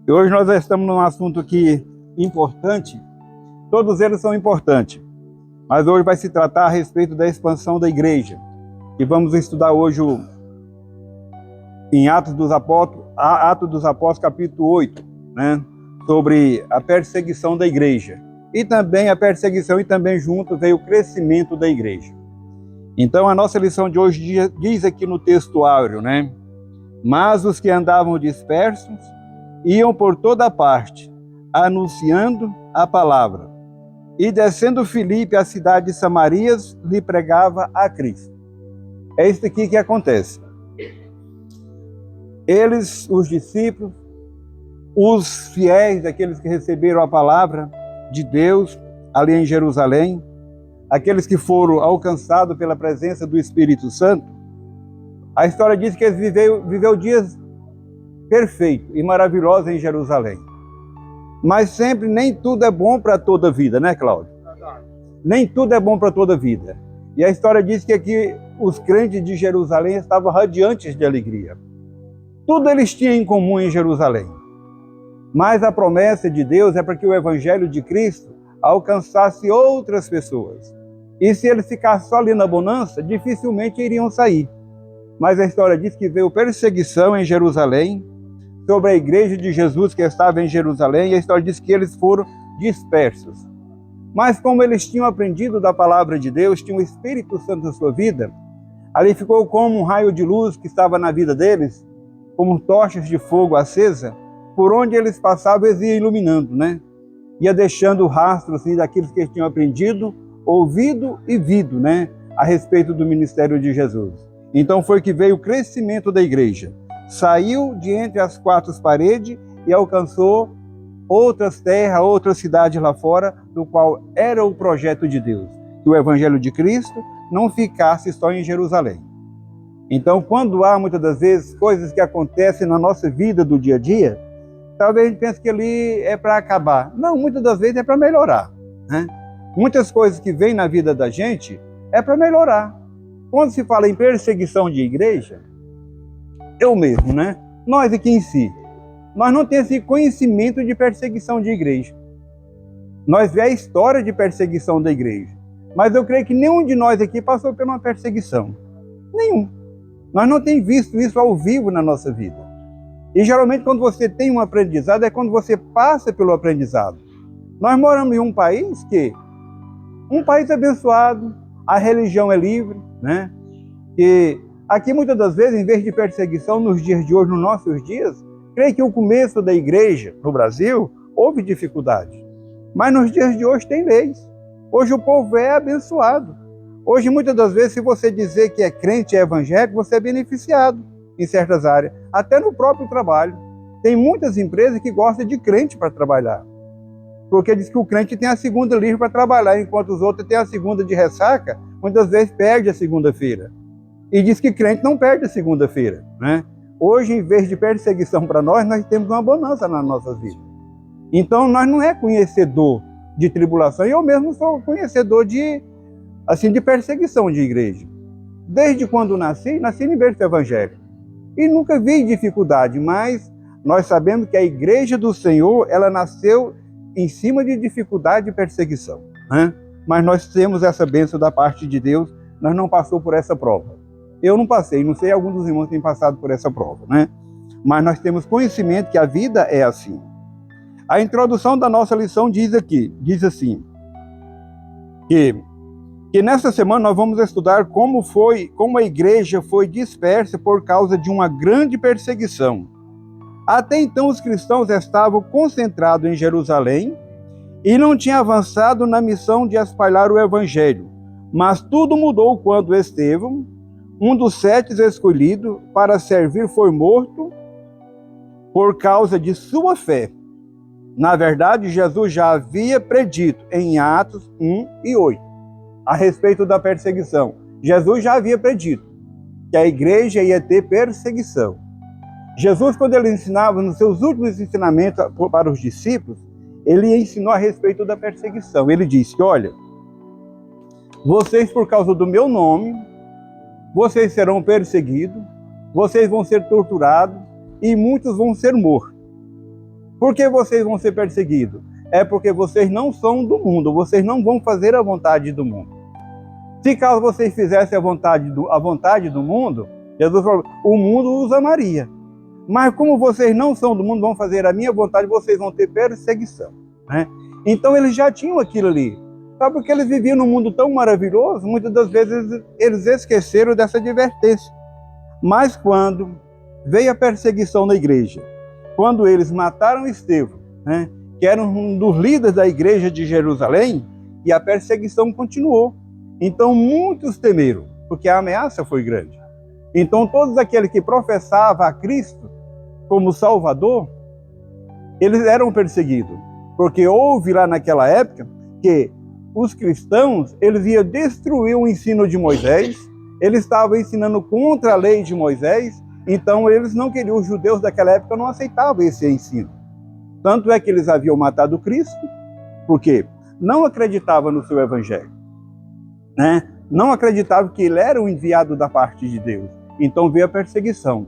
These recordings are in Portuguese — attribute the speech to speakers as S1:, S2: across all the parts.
S1: E hoje nós estamos num assunto aqui importante, todos eles são importantes, mas hoje vai se tratar a respeito da expansão da igreja. E vamos estudar hoje em Atos dos Apóstolos, capítulo 8, né, sobre a perseguição da igreja. E também a perseguição e também junto veio o crescimento da igreja. Então a nossa lição de hoje diz aqui no texto áureo, né? Mas os que andavam dispersos iam por toda parte, anunciando a palavra. E descendo Filipe à cidade de Samarias, lhe pregava a Cristo. É isso aqui que acontece. Eles, os discípulos, os fiéis, aqueles que receberam a palavra de Deus ali em Jerusalém, aqueles que foram alcançados pela presença do Espírito Santo, a história diz que eles viveu dias perfeitos e maravilhosos em Jerusalém. Mas sempre nem tudo é bom para toda a vida, né, Cláudio? Nem tudo é bom para toda a vida. E a história diz que aqui os crentes de Jerusalém estavam radiantes de alegria. Tudo eles tinham em comum em Jerusalém. Mas a promessa de Deus é para que o Evangelho de Cristo alcançasse outras pessoas. E se eles ficassem só ali na bonança, dificilmente iriam sair. Mas a história diz que veio perseguição em Jerusalém, sobre a igreja de Jesus que estava em Jerusalém, e a história diz que eles foram dispersos. Mas como eles tinham aprendido da palavra de Deus, tinham o Espírito Santo na sua vida, ali ficou como um raio de luz que estava na vida deles, como tochas de fogo acesa, por onde eles passavam, eles iam iluminando, né? Ia deixando rastro assim, daqueles que eles tinham aprendido, ouvido e visto, né? A respeito do ministério de Jesus. Então foi que veio o crescimento da igreja. Saiu de entre as quatro paredes e alcançou outras terras, outras cidades lá fora, do qual era o projeto de Deus, que o Evangelho de Cristo não ficasse só em Jerusalém. Então, quando há, muitas das vezes, coisas que acontecem na nossa vida do dia a dia, talvez a gente pense que ali é para acabar. Não, muitas das vezes é para melhorar, né? Muitas coisas que vêm na vida da gente é para melhorar. Quando se fala em perseguição de igreja, eu mesmo, né? Nós aqui em si, nós não temos esse conhecimento de perseguição de igreja. Nós vemos a história de perseguição da igreja. Mas eu creio que nenhum de nós aqui passou por uma perseguição. Nenhum. Nós não temos visto isso ao vivo na nossa vida. E geralmente quando você tem um aprendizado, é quando você passa pelo aprendizado. Nós moramos em um país abençoado, a religião é livre, né? E aqui muitas das vezes, em vez de perseguição nos dias de hoje, nos nossos dias, creio que o começo da igreja no Brasil houve dificuldade. Mas nos dias de hoje tem leis. Hoje o povo é abençoado. Hoje muitas das vezes, se você dizer que é crente, é evangélico, você é beneficiado em certas áreas. Até no próprio trabalho. Tem muitas empresas que gostam de crente para trabalhar. Porque diz que o crente tem a segunda livre para trabalhar, enquanto os outros têm a segunda de ressaca, muitas vezes perde a segunda-feira. E diz que crente não perde a segunda-feira, né? Hoje, em vez de perseguição para nós temos uma bonança nas nossas vidas. Então, nós não é conhecedor de tribulação, e eu mesmo sou conhecedor de perseguição de igreja. Desde quando nasci em berço evangélico. E nunca vi dificuldade, mas nós sabemos que a igreja do Senhor, ela nasceu em cima de dificuldade e perseguição, né? Mas nós temos essa bênção da parte de Deus, nós não passamos por essa prova. Eu não passei, não sei, alguns dos irmãos têm passado por essa prova, né? Mas nós temos conhecimento que a vida é assim. A introdução da nossa lição diz assim, que nessa semana nós vamos estudar como a igreja foi dispersa por causa de uma grande perseguição. Até então os cristãos estavam concentrados em Jerusalém e não tinham avançado na missão de espalhar o evangelho. Mas tudo mudou quando Estevão, um dos 7 escolhidos para servir, foi morto por causa de sua fé. Na verdade, Jesus já havia predito em Atos 1 e 8 a respeito da perseguição. Jesus já havia predito que a igreja ia ter perseguição. Jesus, quando ele ensinava nos seus últimos ensinamentos para os discípulos, ele ensinou a respeito da perseguição. Ele disse, olha, vocês por causa do meu nome, vocês serão perseguidos, vocês vão ser torturados e muitos vão ser mortos. Por que vocês vão ser perseguidos? É porque vocês não são do mundo, vocês não vão fazer a vontade do mundo. Se caso vocês fizessem a vontade do mundo, Jesus falou, o mundo os amaria. Mas como vocês não são do mundo, vão fazer a minha vontade, vocês vão ter perseguição, né? Então eles já tinham aquilo ali. Sabe porque eles viviam num mundo tão maravilhoso, muitas das vezes eles esqueceram dessa advertência. Mas quando veio a perseguição na igreja, quando eles mataram Estevão, né, que era um dos líderes da igreja de Jerusalém, e a perseguição continuou. Então muitos temeram, porque a ameaça foi grande. Então todos aqueles que professavam a Cristo como Salvador, eles eram perseguidos. Porque houve lá naquela época que os cristãos, eles iam destruir o ensino de Moisés, eles estavam ensinando contra a lei de Moisés, então eles não queriam, os judeus daquela época não aceitavam esse ensino. Tanto é que eles haviam matado Cristo, porque não acreditavam no seu evangelho, né? Não acreditavam que ele era o enviado da parte de Deus. Então veio a perseguição.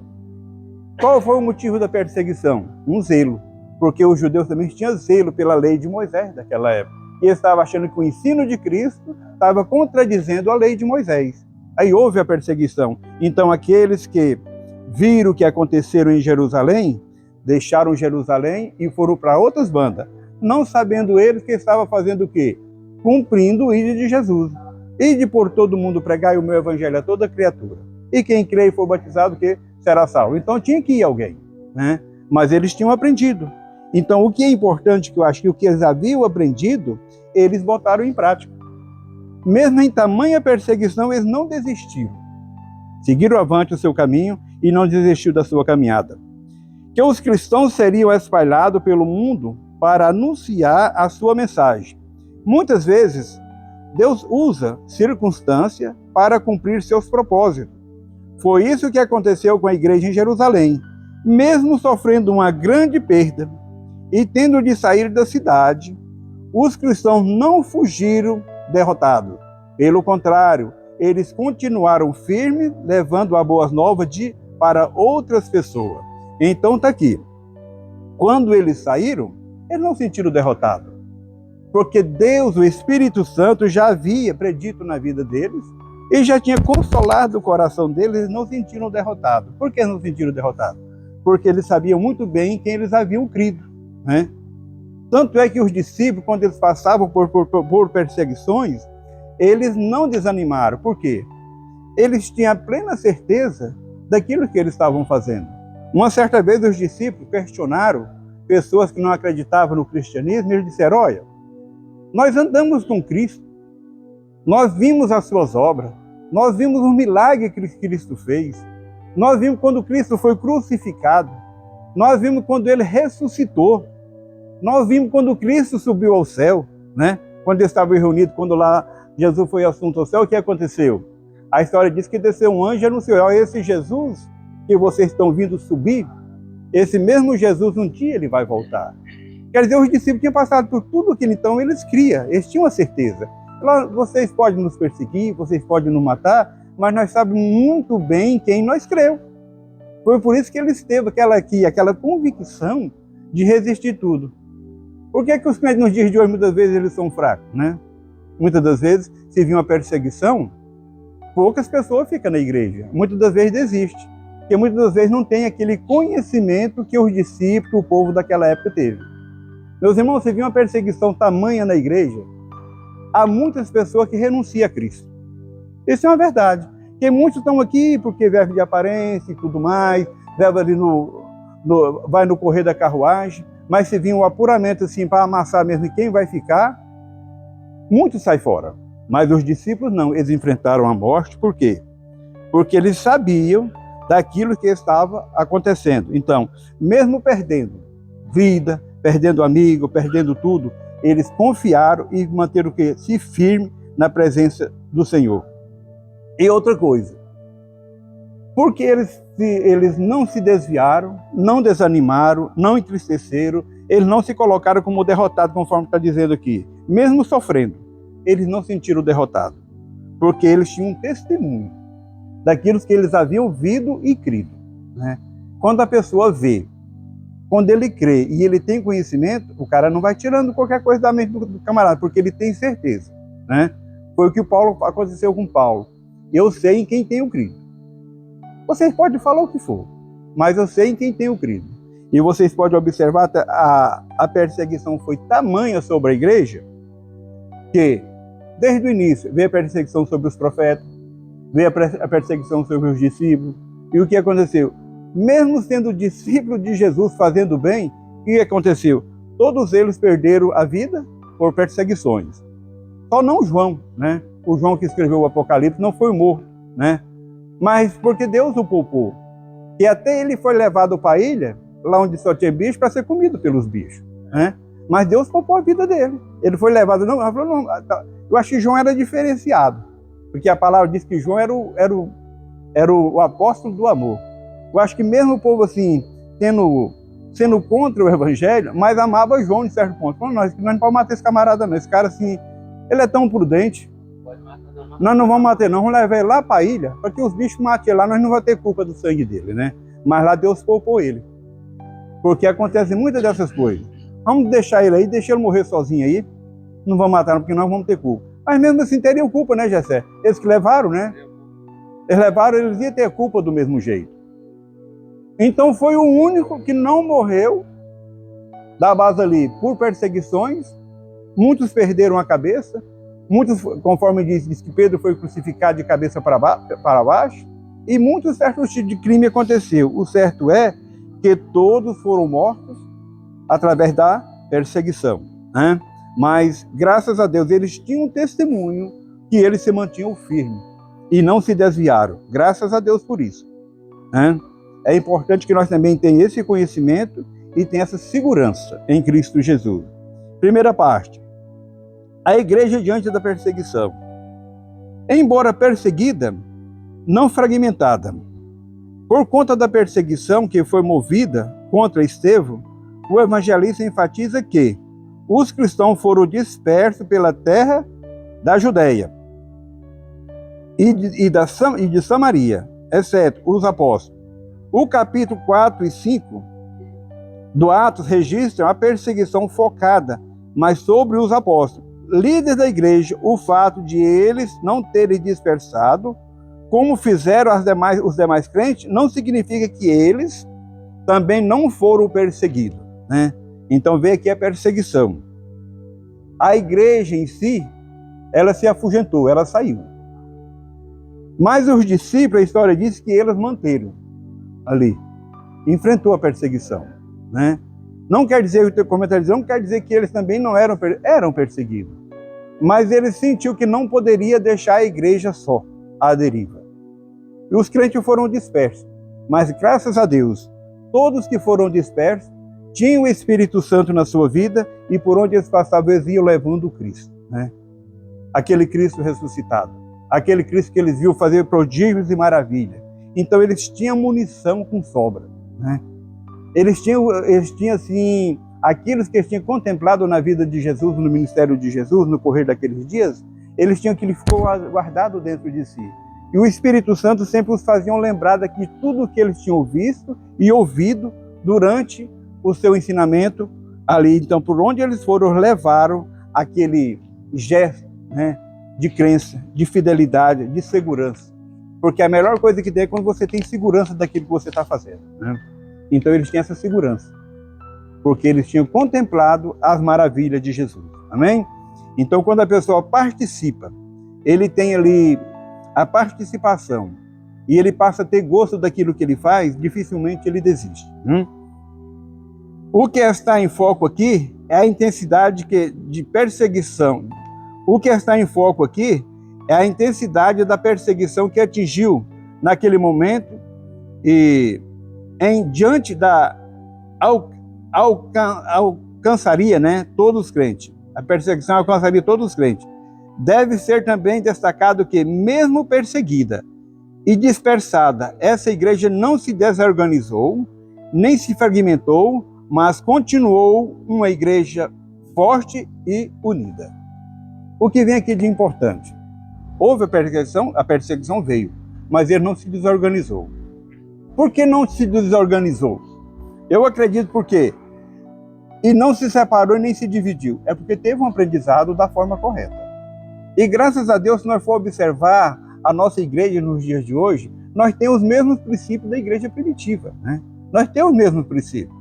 S1: Qual foi o motivo da perseguição? Um zelo, porque os judeus também tinham zelo pela lei de Moisés daquela época. E eles estavam achando que o ensino de Cristo estava contradizendo a lei de Moisés. Aí houve a perseguição. Então aqueles que viram o que aconteceram em Jerusalém, deixaram Jerusalém e foram para outras bandas, não sabendo eles que estavam fazendo o quê? Cumprindo o ídolo de Jesus. Ide por todo mundo pregar o meu evangelho a toda criatura. E quem crê e for batizado, que será salvo. Então tinha que ir alguém, né? Mas eles tinham aprendido. Então o que é importante, que eu acho que o que eles haviam aprendido, eles botaram em prática. Mesmo em tamanha perseguição, eles não desistiram. Seguiram avante o seu caminho e não desistiu da sua caminhada. Que os cristãos seriam espalhados pelo mundo para anunciar a sua mensagem. Muitas vezes, Deus usa circunstância para cumprir seus propósitos. Foi isso que aconteceu com a igreja em Jerusalém. Mesmo sofrendo uma grande perda e tendo de sair da cidade, os cristãos não fugiram derrotados. Pelo contrário, eles continuaram firmes, levando a boas novas para outras pessoas. Então está aqui. Quando eles saíram, eles não se sentiram derrotados. Porque Deus, o Espírito Santo, já havia predito na vida deles e já tinha consolado o coração deles, eles não se sentiram derrotados. Por que não se sentiram derrotados? Porque eles sabiam muito bem quem eles haviam crido, né? Tanto é que os discípulos, quando eles passavam por perseguições, eles não desanimaram. Por quê? Eles tinham a plena certeza daquilo que eles estavam fazendo. Uma certa vez os discípulos questionaram pessoas que não acreditavam no cristianismo, e eles disseram, olha, nós andamos com Cristo, nós vimos as suas obras, nós vimos o milagre que Cristo fez, nós vimos quando Cristo foi crucificado, nós vimos quando ele ressuscitou, nós vimos quando Cristo subiu ao céu, né? Quando eles estavam reunidos, quando lá Jesus foi assunto ao céu, o que aconteceu? A história diz que desceu um anjo e anunciou, ó, esse Jesus que vocês estão vindo subir, esse mesmo Jesus um dia ele vai voltar. Quer dizer, os discípulos tinham passado por tudo aquilo, então eles criam, eles tinham a certeza. Vocês podem nos perseguir, vocês podem nos matar, mas nós sabemos muito bem quem nós creu. Foi por isso que eles teve aquela convicção de resistir tudo. Por que os crentes nos dias de hoje, muitas vezes, eles são fracos, né? Muitas das vezes, se vir uma perseguição, poucas pessoas ficam na igreja. Muitas das vezes desistem. Porque muitas das vezes não tem aquele conhecimento que os discípulos, o povo daquela época teve. Meus irmãos, se vir uma perseguição tamanha na igreja, há muitas pessoas que renunciam a Cristo. Isso é uma verdade. Porque muitos estão aqui porque verve de aparência e tudo mais, verve ali vai no correr da carruagem, mas se vir um apuramento assim para amassar mesmo quem vai ficar, muitos saem fora. Mas os discípulos não, eles enfrentaram a morte. Por quê? Porque eles sabiam daquilo que estava acontecendo. Então, mesmo perdendo vida, perdendo amigo, perdendo tudo, eles confiaram e manteram o quê? Se firme na presença do Senhor. E outra coisa, porque eles não se desviaram, não desanimaram, não entristeceram, eles não se colocaram como derrotados, conforme está dizendo aqui. Mesmo sofrendo, eles não se sentiram derrotados, porque eles tinham um testemunho daquilo que eles haviam ouvido e crido, né? Quando a pessoa vê quando ele crê e ele tem conhecimento, o cara não vai tirando qualquer coisa da mente do camarada, porque ele tem certeza, né? Foi o que aconteceu com Paulo. Eu sei em quem tenho crido. Vocês podem falar o que for, mas eu sei em quem tenho crido. E vocês podem observar, a perseguição foi tamanha sobre a igreja, que desde o início veio a perseguição sobre os profetas, veio a perseguição sobre os discípulos. E o que aconteceu? Mesmo sendo discípulos de Jesus, fazendo bem, o que aconteceu? Todos eles perderam a vida por perseguições. Só não João, né? O João que escreveu o Apocalipse não foi morto, né? Mas porque Deus o poupou. E até ele foi levado para a ilha, lá onde só tinha bicho, para ser comido pelos bichos, né? Mas Deus poupou a vida dele. Ele foi levado... Não, eu acho que João era diferenciado, porque a palavra diz que João era o apóstolo do amor. Eu acho que mesmo o povo assim, sendo contra o evangelho, mas amava João de certo ponto. Falou, nós não podemos matar esse camarada não. Esse cara assim, ele é tão prudente. Nós não vamos matar não, vamos levar ele lá para a ilha, para que os bichos matem ele lá, nós não vamos ter culpa do sangue dele, né? Mas lá Deus poupou ele. Porque acontecem muitas dessas coisas. Vamos deixar ele aí, deixar ele morrer sozinho aí. Não vamos matar não, porque nós vamos ter culpa. Mas mesmo assim teriam culpa, né, Jessé? Eles que levaram, né? Eles levaram, eles iam ter culpa do mesmo jeito. Então foi o único que não morreu da base ali por perseguições. Muitos perderam a cabeça. Muitos, conforme diz que Pedro foi crucificado de cabeça para baixo. E muitos certos tipos de crime aconteceu. O certo é que todos foram mortos através da perseguição, né? Mas, graças a Deus, eles tinham um testemunho que eles se mantinham firmes e não se desviaram. Graças a Deus por isso, né? É importante que nós também tenhamos esse conhecimento e tenhamos essa segurança em Cristo Jesus. Primeira parte. A igreja diante da perseguição. Embora perseguida, não fragmentada. Por conta da perseguição que foi movida contra Estevão, o evangelista enfatiza que os cristãos foram dispersos pela terra da Judéia e de Samaria, exceto os apóstolos. O capítulo 4 e 5 do Atos registram a perseguição focada, mas sobre os apóstolos. Líderes da igreja, o fato de eles não terem dispersado, como fizeram os demais crentes, não significa que eles também não foram perseguidos, né? Então vê aqui a perseguição. A igreja em si, ela se afugentou, ela saiu. Mas os discípulos, a história diz que eles manteram ali, enfrentou a perseguição, né? Não quer dizer, o teu comentário não quer dizer que eles também não eram perseguidos, mas eles sentiu que não poderia deixar a igreja só à deriva. E os crentes foram dispersos, mas graças a Deus, todos que foram dispersos tinham o Espírito Santo na sua vida e por onde eles passavam eles iam levando o Cristo, né? Aquele Cristo ressuscitado, aquele Cristo que eles viam fazer prodígios e maravilhas. Então eles tinham munição com sobra, né? Eles tinham assim, aqueles que eles tinham contemplado na vida de Jesus, no ministério de Jesus, no correr daqueles dias, eles tinham aquilo que ficou guardado dentro de si. E o Espírito Santo sempre os faziam lembrar de tudo o que eles tinham visto e ouvido durante o seu ensinamento ali. Então, por onde eles foram, levaram aquele gesto, né, de crença, de fidelidade, de segurança. Porque a melhor coisa que tem é quando você tem segurança daquilo que você está fazendo, né? Então eles tinham essa segurança, porque eles tinham contemplado as maravilhas de Jesus. Amém? Então quando a pessoa participa, ele tem ali a participação e ele passa a ter gosto daquilo que ele faz, dificilmente ele desiste. O que está em foco aqui é a intensidade de perseguição. O que está em foco aqui é a intensidade da perseguição que atingiu naquele momento e diante alcançaria, né, todos os crentes. A perseguição alcançaria todos os crentes. Deve ser também destacado que, mesmo perseguida e dispersada, essa igreja não se desorganizou, nem se fragmentou, mas continuou uma igreja forte e unida. O que vem aqui de importante? Houve a perseguição veio, mas ele não se desorganizou. Por que não se desorganizou? Eu acredito porque e não se separou e nem se dividiu. É porque teve um aprendizado da forma correta. E graças a Deus, se nós for observar a nossa igreja nos dias de hoje, nós temos os mesmos princípios da igreja primitiva, né? Nós temos os mesmos princípios.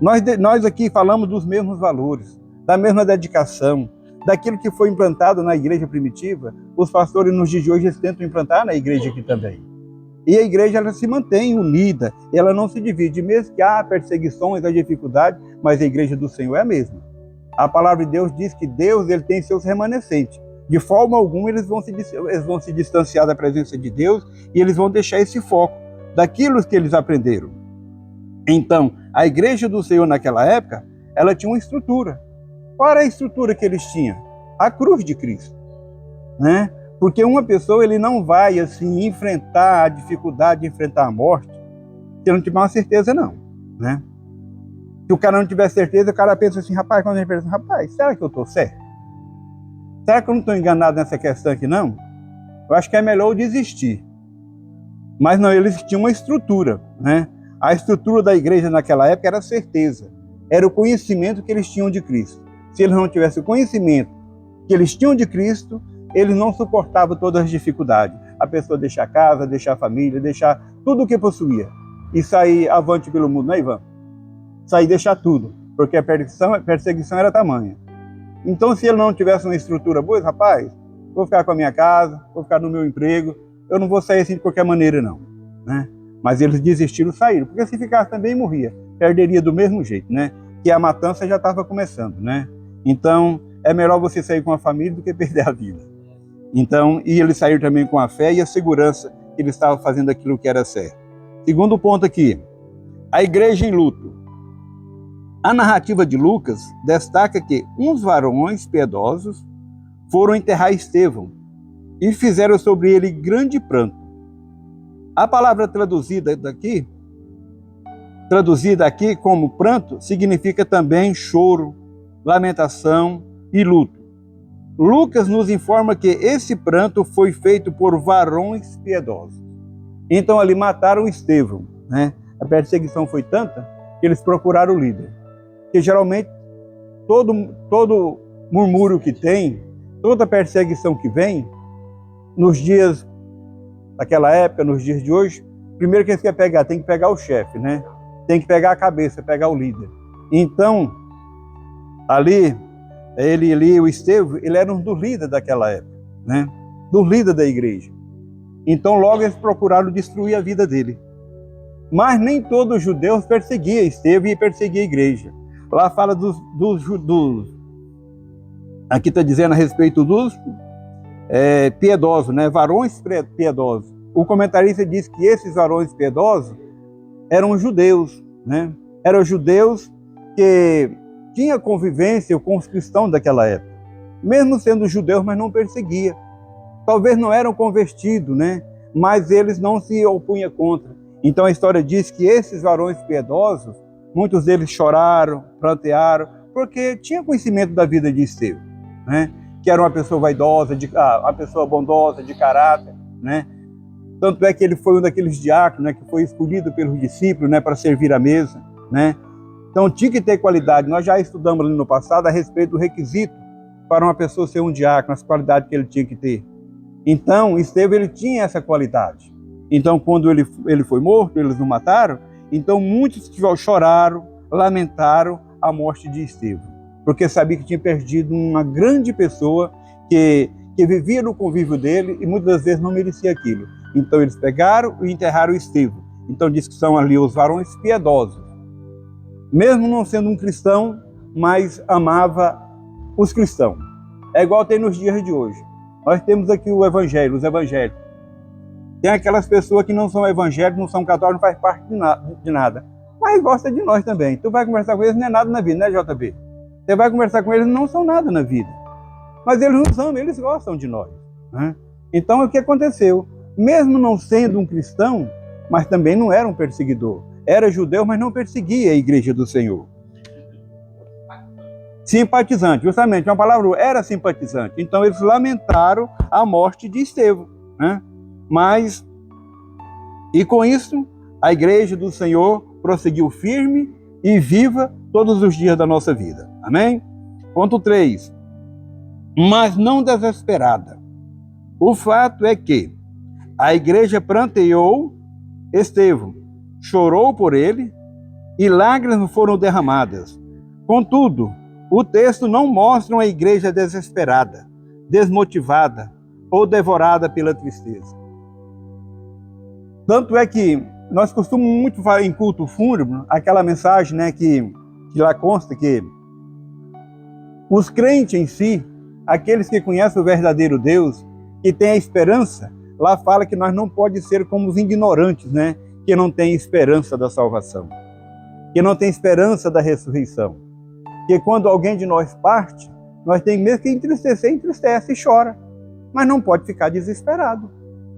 S1: Nós aqui falamos dos mesmos valores, da mesma dedicação, daquilo que foi implantado na igreja primitiva, os pastores nos dias de hoje eles tentam implantar na igreja aqui também. E a igreja ela se mantém unida, ela não se divide, mesmo que há perseguições, há dificuldades, mas a igreja do Senhor é a mesma. A palavra de Deus diz que Deus ele tem seus remanescentes. De forma alguma eles vão se distanciar da presença de Deus e eles vão deixar esse foco daquilo que eles aprenderam. Então, a igreja do Senhor naquela época, ela tinha uma estrutura. Qual era a estrutura que eles tinham? A cruz de Cristo, né? Porque uma pessoa ele não vai assim enfrentar a dificuldade, enfrentar a morte, se ele não tiver uma certeza não, né? Se o cara não tiver certeza, o cara pensa assim, rapaz, quando ele pensa, rapaz, será que eu estou certo? Será que eu não estou enganado nessa questão aqui não? Eu acho que é melhor eu desistir. Mas não, eles tinham uma estrutura, né? A estrutura da igreja naquela época era a certeza, era o conhecimento que eles tinham de Cristo. Se eles não tivessem o conhecimento que eles tinham de Cristo, eles não suportavam todas as dificuldades. A pessoa deixar a casa, deixar a família, deixar tudo o que possuía e sair avante pelo mundo, né, Ivan? Sair, deixar tudo, porque a perseguição era tamanha. Então, se ele não tivesse uma estrutura boa, rapaz, vou ficar com a minha casa, vou ficar no meu emprego, eu não vou sair assim de qualquer maneira, não, né? Mas eles desistiram, saíram, porque se ficasse também morria, perderia do mesmo jeito, né? Que a matança já estava começando, né? Então, é melhor você sair com a família do que perder a vida. Então, e eles saíram também com a fé e a segurança que eles estavam fazendo aquilo que era certo. Segundo ponto aqui, a igreja em luto. A narrativa de Lucas destaca que uns varões piedosos foram enterrar Estevão e fizeram sobre ele grande pranto. A palavra traduzida aqui como pranto, significa também choro, lamentação e luto. Lucas nos informa que esse pranto foi feito por varões piedosos. Então ali mataram Estevão, né? A perseguição foi tanta que eles procuraram o líder. Porque geralmente todo murmúrio que tem, toda perseguição que vem, nos dias daquela época, nos dias de hoje, primeiro que eles querem pegar, tem que pegar o chefe, né? Tem que pegar a cabeça, pegar o líder. Então, o Estevão, ele era um dos líderes daquela época, né? Do líder da igreja. Então, logo eles procuraram destruir a vida dele. Mas nem todos os judeus perseguiam Estevão e perseguiam a igreja. Lá fala dos aqui está dizendo a respeito dos piedosos, né? Varões piedosos. O comentarista diz que esses varões piedosos eram judeus, né? Eram judeus que tinham convivência com os cristãos daquela época. Mesmo sendo judeus, mas não perseguia. Talvez não eram convertidos, né? Mas eles não se opunham contra. Então a história diz que esses varões piedosos, muitos deles choraram, prantearam, porque tinham conhecimento da vida de Estevão, né? Que era uma pessoa vaidosa, uma pessoa bondosa, de caráter, né? Tanto é que ele foi um daqueles diáconos, né, que foi escolhido pelos discípulos, né, para servir à mesa, né? Então tinha que ter qualidade. Nós já estudamos ali no passado a respeito do requisito para uma pessoa ser um diácono, as qualidades que ele tinha que ter. Então Estevão ele tinha essa qualidade. Então quando ele foi morto, eles o mataram, então muitos choraram, lamentaram a morte de Estevão, porque sabia que tinha perdido uma grande pessoa que vivia no convívio dele e muitas vezes não merecia aquilo. Então eles pegaram e enterraram Estevão. Então diz que são ali os varões piedosos. Mesmo não sendo um cristão, mas amava os cristãos. É igual tem nos dias de hoje. Nós temos aqui os evangélicos. Tem aquelas pessoas que não são evangélicos, não são católicos, não faz parte de nada. Mas gosta de nós também. Tu vai conversar com eles, não é nada na vida, né, JB? Você vai conversar com eles, não são nada na vida. Mas eles não são, eles gostam de nós, né? Então o que aconteceu? Mesmo não sendo um cristão, mas também não era um perseguidor. Era judeu, mas não perseguia a igreja do Senhor. Simpatizante, justamente, uma palavra era simpatizante. Então eles lamentaram a morte de Estevão, né? E com isso, a igreja do Senhor prosseguiu firme e viva todos os dias da nossa vida. Amém? Ponto 3. Mas não desesperada. O fato é que a igreja pranteou Estevão, chorou por ele e lágrimas foram derramadas. Contudo, o texto não mostra uma igreja desesperada, desmotivada ou devorada pela tristeza. Tanto é que nós costumamos muito falar em culto fúnebre, aquela mensagem, né, que lá consta que os crentes em si, aqueles que conhecem o verdadeiro Deus, que têm a esperança, lá fala que nós não podemos ser como os ignorantes, né, que não têm esperança da salvação, que não têm esperança da ressurreição. Que quando alguém de nós parte, nós temos mesmo que entristecer, entristece e chora, mas não pode ficar desesperado.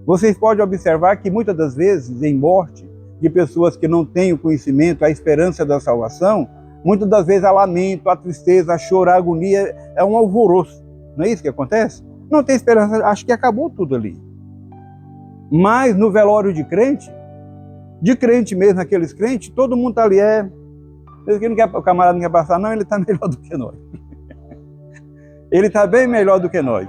S1: Vocês podem observar que muitas das vezes, em morte de pessoas que não têm o conhecimento, a esperança da salvação, muitas das vezes há lamento, há tristeza, há choro, há agonia, é um alvoroço. Não é isso que acontece? Não tem esperança, acho que acabou tudo ali. Mas no velório de crente mesmo, aqueles crentes, todo mundo está ali, o camarada não quer passar, não, ele está melhor do que nós. Ele está bem melhor do que nós.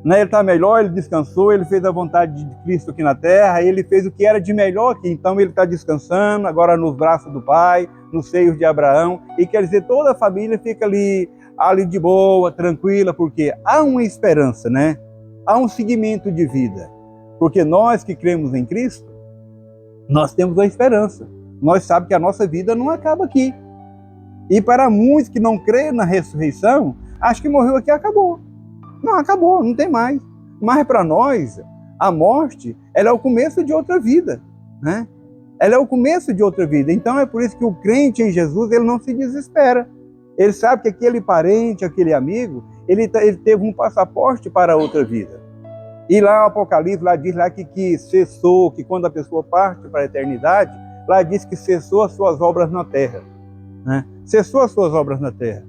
S1: Ele está melhor, ele descansou, ele fez a vontade de Cristo aqui na terra, ele fez o que era de melhor aqui, então ele está descansando agora nos braços do Pai, nos seios de Abraão, e quer dizer, toda a família fica ali de boa, tranquila, porque há uma esperança, né? Há um seguimento de vida, porque nós que cremos em Cristo, nós temos a esperança, nós sabemos que a nossa vida não acaba aqui, e para muitos que não creem na ressurreição, acham que morreu aqui e acabou. Não, acabou, não tem mais. Mas para nós, a morte, ela é o começo de outra vida, né? Ela é o começo de outra vida. Então é por isso que o crente em Jesus, ele não se desespera. Ele sabe que aquele parente, aquele amigo, ele teve um passaporte para outra vida. E lá no Apocalipse, lá diz lá que cessou, que quando a pessoa parte para a eternidade, lá diz que cessou as suas obras na terra, né? Cessou as suas obras na terra.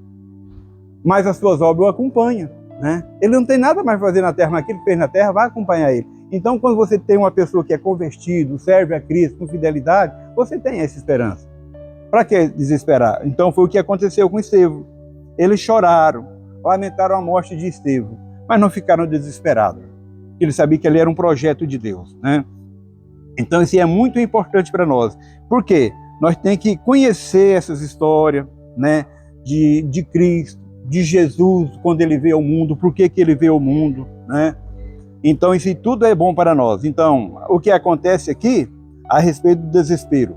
S1: Mas as suas obras o acompanham, né? Ele não tem nada mais a fazer na terra, mas aquilo que fez na terra vai acompanhar ele. Então, quando você tem uma pessoa que é convertido, serve a Cristo com fidelidade, você tem essa esperança. Para que desesperar? Então, foi o que aconteceu com Estevão. Eles choraram, lamentaram a morte de Estevão, mas não ficaram desesperados. Eles sabiam que ele era um projeto de Deus, né? Então, isso é muito importante para nós. Por quê? Nós temos que conhecer essas histórias, né, de Cristo, de Jesus, quando ele veio ao mundo, por que ele veio ao mundo, né? Então, isso tudo é bom para nós. Então, o que acontece aqui, a respeito do desespero.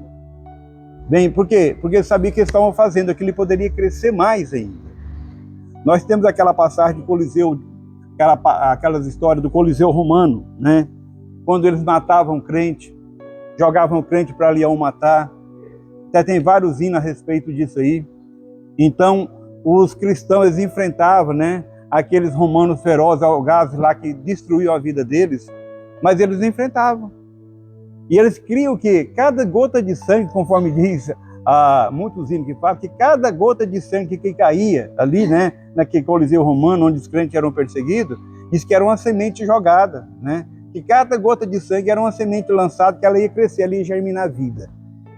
S1: Bem, por quê? Porque ele sabia que eles estavam fazendo, que ele poderia crescer mais ainda. Nós temos aquela passagem do Coliseu, aquelas histórias do Coliseu Romano, né? Quando eles matavam crente, jogavam crente para leão matar. Até tem vários hinos a respeito disso aí. Então, os cristãos, eles enfrentavam, né, aqueles romanos ferozes, algazes lá que destruíam a vida deles, mas eles enfrentavam. E eles criam que cada gota de sangue, conforme diz muitos hinos que falam, que cada gota de sangue que caía ali, né, naquele Coliseu Romano, onde os crentes eram perseguidos, diz que era uma semente jogada, né? Que cada gota de sangue era uma semente lançada, que ela ia crescer, ela ia germinar a vida.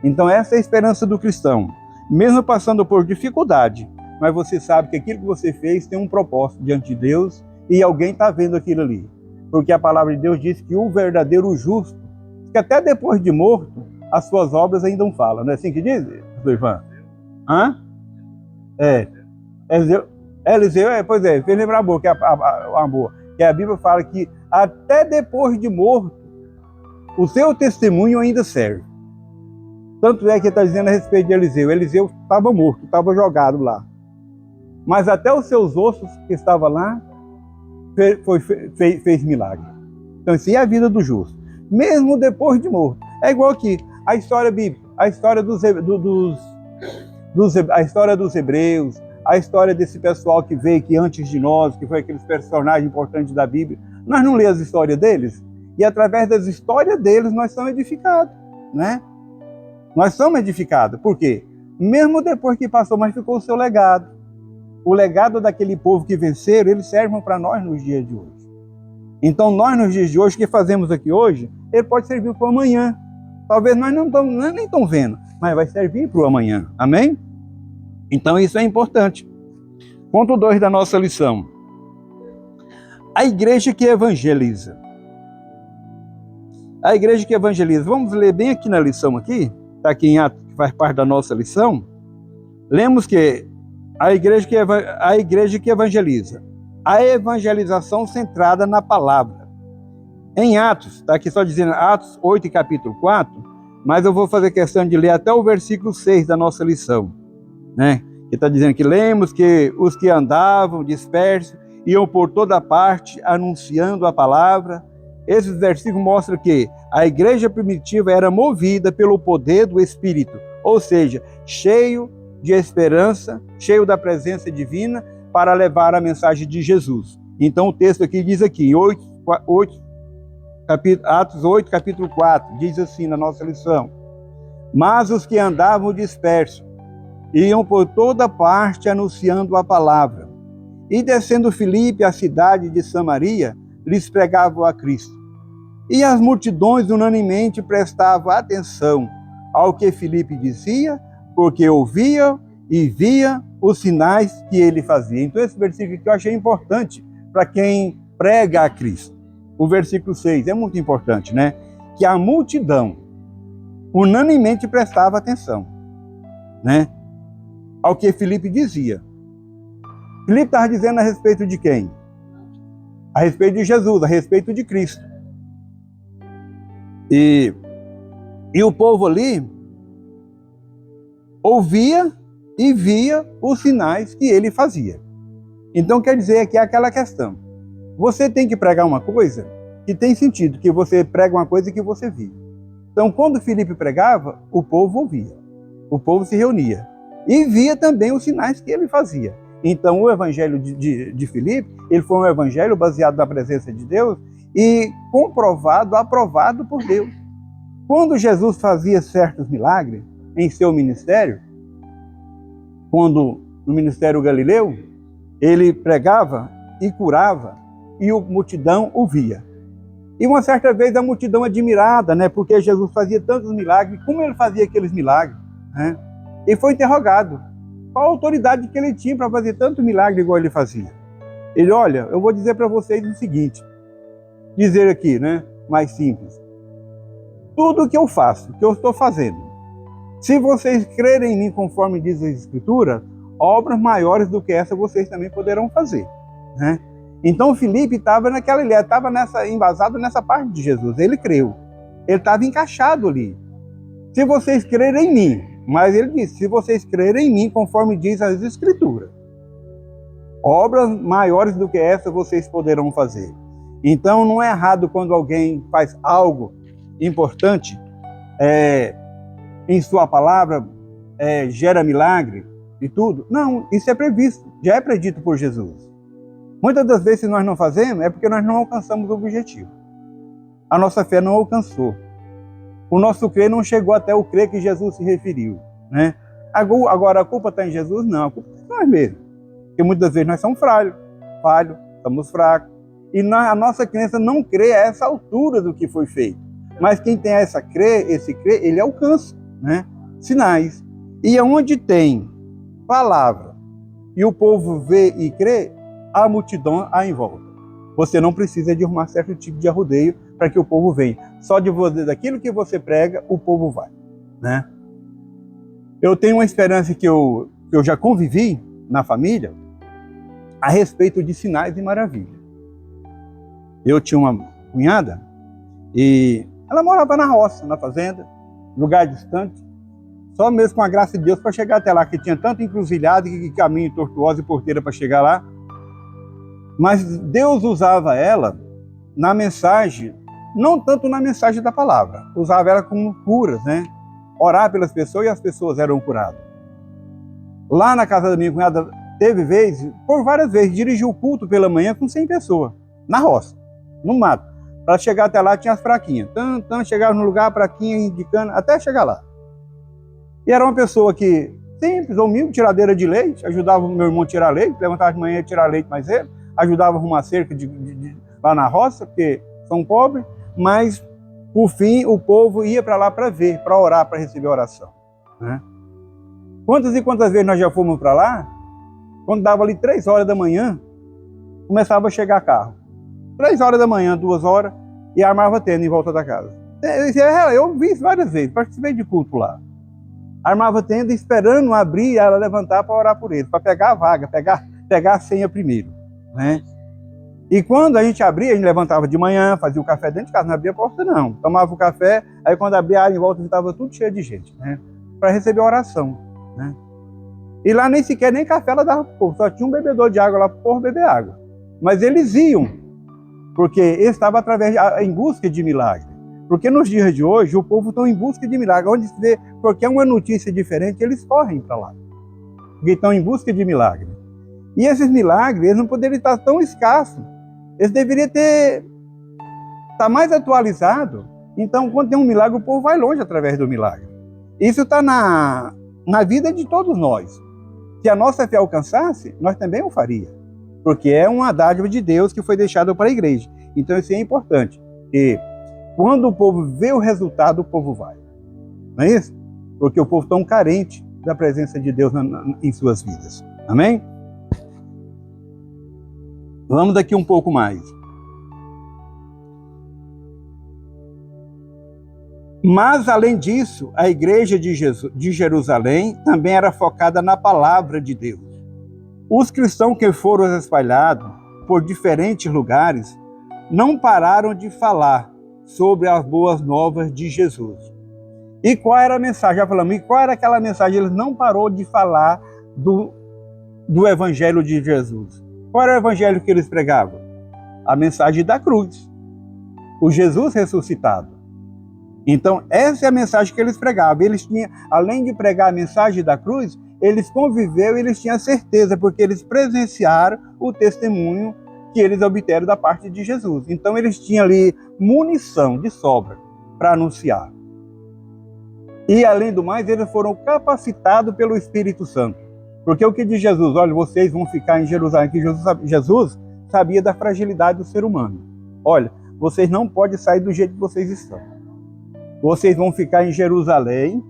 S1: Então essa é a esperança do cristão. Mesmo passando por dificuldade, mas você sabe que aquilo que você fez tem um propósito diante de Deus e alguém está vendo aquilo ali. Porque a palavra de Deus diz que o verdadeiro justo, que até depois de morto, as suas obras ainda não falam. Não é assim que diz, pastor Ivan? Hã? Eliseu, pois é, fez lembrar a boa, que a Bíblia fala que até depois de morto, o seu testemunho ainda serve. Tanto é que ele está dizendo a respeito de Eliseu. Eliseu estava morto, estava jogado lá. Mas até os seus ossos que estavam lá, fez milagre. Então, isso é a vida do justo. Mesmo depois de morto. É igual aqui, a história bíblica, a história a história dos hebreus, a história desse pessoal que veio aqui antes de nós, que foi aqueles personagens importantes da Bíblia. Nós não lemos as histórias deles? E através das histórias deles, nós somos edificados, né? Nós somos edificados. Por quê? Mesmo depois que passou, mas ficou o seu legado. O legado daquele povo que venceram, eles servem para nós nos dias de hoje. Então, nós nos dias de hoje, o que fazemos aqui hoje, ele pode servir para amanhã. Talvez nós nem estamos vendo, mas vai servir para o amanhã. Amém? Então isso é importante. Ponto 2 da nossa lição. A igreja que evangeliza. A igreja que evangeliza. Vamos ler bem aqui na lição aqui. Está aqui em Atos, que faz parte da nossa lição. Lemos que a igreja que evangeliza. A evangelização centrada na palavra. Em Atos, está aqui só dizendo Atos 8 e capítulo 4, mas eu vou fazer questão de ler até o versículo 6 da nossa lição, né? Que está dizendo que lemos que os que andavam dispersos iam por toda parte anunciando a palavra. Esses versículos mostram que a igreja primitiva era movida pelo poder do Espírito, ou seja, cheio de esperança, cheio da presença divina para levar a mensagem de Jesus. Então o texto aqui diz aqui, Atos 8, capítulo 4, diz assim na nossa lição: mas os que andavam dispersos iam por toda parte anunciando a palavra. E descendo Filipe à cidade de Samaria, lhes pregavam a Cristo. E as multidões unanimemente prestavam atenção ao que Filipe dizia, porque ouvia e via os sinais que ele fazia. Então esse versículo que eu achei importante para quem prega a Cristo. O versículo 6 é muito importante, né? Que a multidão unanimemente prestava atenção, né? Ao que Filipe dizia. Filipe estava dizendo a respeito de quem? A respeito de Jesus, a respeito de Cristo. E o povo ali ouvia e via os sinais que ele fazia. Então quer dizer que é aquela questão. Você tem que pregar uma coisa que tem sentido, que você prega uma coisa que você viu. Então quando Filipe pregava, o povo ouvia. O povo se reunia. E via também os sinais que ele fazia. Então o evangelho de Filipe, ele foi um evangelho baseado na presença de Deus e comprovado, aprovado por Deus. Quando Jesus fazia certos milagres em seu ministério, quando no ministério galileu, ele pregava e curava e a multidão o via. E uma certa vez a multidão admirada, né, porque Jesus fazia tantos milagres, como ele fazia aqueles milagres, né? E foi interrogado qual a autoridade que ele tinha para fazer tanto milagre igual ele fazia. Ele, olha, eu vou dizer para vocês o seguinte, dizer aqui, né, mais simples. Tudo que eu faço, que eu estou fazendo, se vocês crerem em mim conforme diz a Escritura, obras maiores do que essa vocês também poderão fazer, né? Então Filipe estava naquela ilha, estava embasado nessa parte de Jesus, ele creu, ele estava encaixado ali. Se vocês crerem em mim, mas ele disse, se vocês crerem em mim conforme diz as Escrituras, obras maiores do que essa vocês poderão fazer. Então não é errado quando alguém faz algo importante, em sua palavra, gera milagre e tudo. Não, isso é previsto, já é predito por Jesus. Muitas das vezes, se nós não fazemos, é porque nós não alcançamos o objetivo. A nossa fé não alcançou. O nosso crer não chegou até o crer que Jesus se referiu, né? Agora, a culpa está em Jesus? Não, a culpa está em nós mesmos. Porque muitas vezes nós somos falhos, estamos fracos. E a nossa crença não crê a essa altura do que foi feito. Mas quem tem esse crer, ele alcança, né, sinais. E onde tem palavra e o povo vê e crê, a multidão há em volta. Você não precisa de arrumar certo tipo de arrodeio para que o povo venha. Só de você, daquilo que você prega, o povo vai, né? Eu tenho uma esperança que eu já convivi na família a respeito de sinais e maravilhas. Eu tinha uma cunhada e ela morava na roça, na fazenda, lugar distante, só mesmo com a graça de Deus para chegar até lá, que tinha tanto encruzilhado e caminho tortuoso e porteira para chegar lá. Mas Deus usava ela na mensagem, não tanto na mensagem da palavra, usava ela como curas, né? Orar pelas pessoas e as pessoas eram curadas. Lá na casa da minha cunhada, teve vezes, por várias vezes, dirigiu o culto pela manhã com 100 pessoas, na roça, no mato. Para chegar até lá tinha as fraquinhas. Chegava no lugar, fraquinha, indicando, até chegar lá. E era uma pessoa que, simples, humilde, tiradeira de leite, ajudava o meu irmão a tirar leite, levantava de manhã e tirar leite mais cedo, ajudava a arrumar cerca lá na roça, porque são pobres, mas, por fim, o povo ia para lá para ver, para orar, para receber oração. né? Quantas e quantas vezes nós já fomos para lá, quando dava ali 3 horas da manhã, começava a chegar carro. 3 horas da manhã, 2 horas, e armava tenda em volta da casa. Eu vi isso várias vezes, participei de culto lá. Armava tenda esperando abrir e ela levantar para orar por ele, para pegar a vaga, pegar a senha primeiro, né? E quando a gente abria, a gente levantava de manhã, fazia o café dentro de casa, não abria a porta não. Tomava o café, aí quando abria a área em volta estava tudo cheio de gente, né? Para receber a oração, né? E lá nem sequer nem café ela dava para o povo, só tinha um bebedor de água lá para o povo beber água. Mas eles iam, porque eles estavam em busca de milagre. Porque nos dias de hoje, o povo está em busca de milagre. Onde se vê, porque é uma notícia diferente, eles correm para lá. Porque estão em busca de milagre. E esses milagres, eles não poderiam estar tão escassos. Eles deveriam estar mais atualizados. Então, quando tem um milagre, o povo vai longe através do milagre. Isso está na vida de todos nós. Se a nossa fé alcançasse, nós também o faria. Porque é uma dádiva de Deus que foi deixada para a igreja. Então, isso é importante. E quando o povo vê o resultado, o povo vai. Não é isso? Porque o povo tão carente da presença de Deus em suas vidas. Amém? Vamos daqui um pouco mais. Mas, além disso, a igreja de Jerusalém também era focada na palavra de Deus. Os cristãos que foram espalhados por diferentes lugares não pararam de falar sobre as boas novas de Jesus. E qual era a mensagem? Já falamos, e qual era aquela mensagem? Eles não pararam de falar do evangelho de Jesus. Qual era o evangelho que eles pregavam? A mensagem da cruz. O Jesus ressuscitado. Então, essa é a mensagem que eles pregavam. Eles tinham, além de pregar a mensagem da cruz, eles conviveram e eles tinham certeza, porque eles presenciaram o testemunho que eles obtiveram da parte de Jesus. Então, eles tinham ali munição de sobra para anunciar. E, além do mais, eles foram capacitados pelo Espírito Santo. Porque o que diz Jesus? Olha, vocês vão ficar em Jerusalém, que Jesus sabia da fragilidade do ser humano. Olha, vocês não podem sair do jeito que vocês estão. Vocês vão ficar em Jerusalém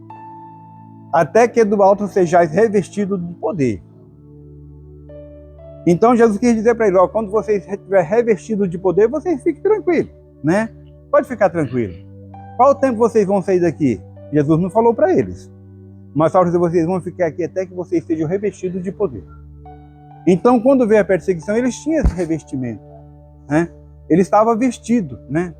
S1: até que do alto sejais revestidos de poder. Então Jesus quis dizer para ele, ó, quando vocês estiverem revestidos de poder, vocês fiquem tranquilos, né? Pode ficar tranquilo. Qual tempo vocês vão sair daqui? Jesus não falou para eles. Mas só que vocês vão ficar aqui até que vocês estejam revestidos de poder. Então, quando veio a perseguição, eles tinham esse revestimento, né? Ele estava vestido, né?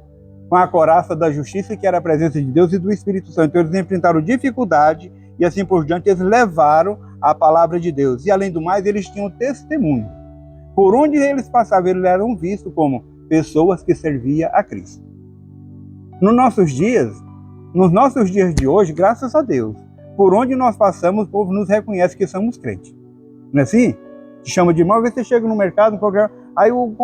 S1: Com a couraça da justiça, que era a presença de Deus e do Espírito Santo. Então, eles enfrentaram dificuldade e assim por diante, eles levaram a palavra de Deus. E além do mais, eles tinham testemunho. Por onde eles passavam, eles eram vistos como pessoas que serviam a Cristo. Nos nossos dias de hoje, graças a Deus, por onde nós passamos, o povo nos reconhece que somos crentes. Não é assim? Te chama de irmão, às vezes você chega no mercado, no programa, aí ô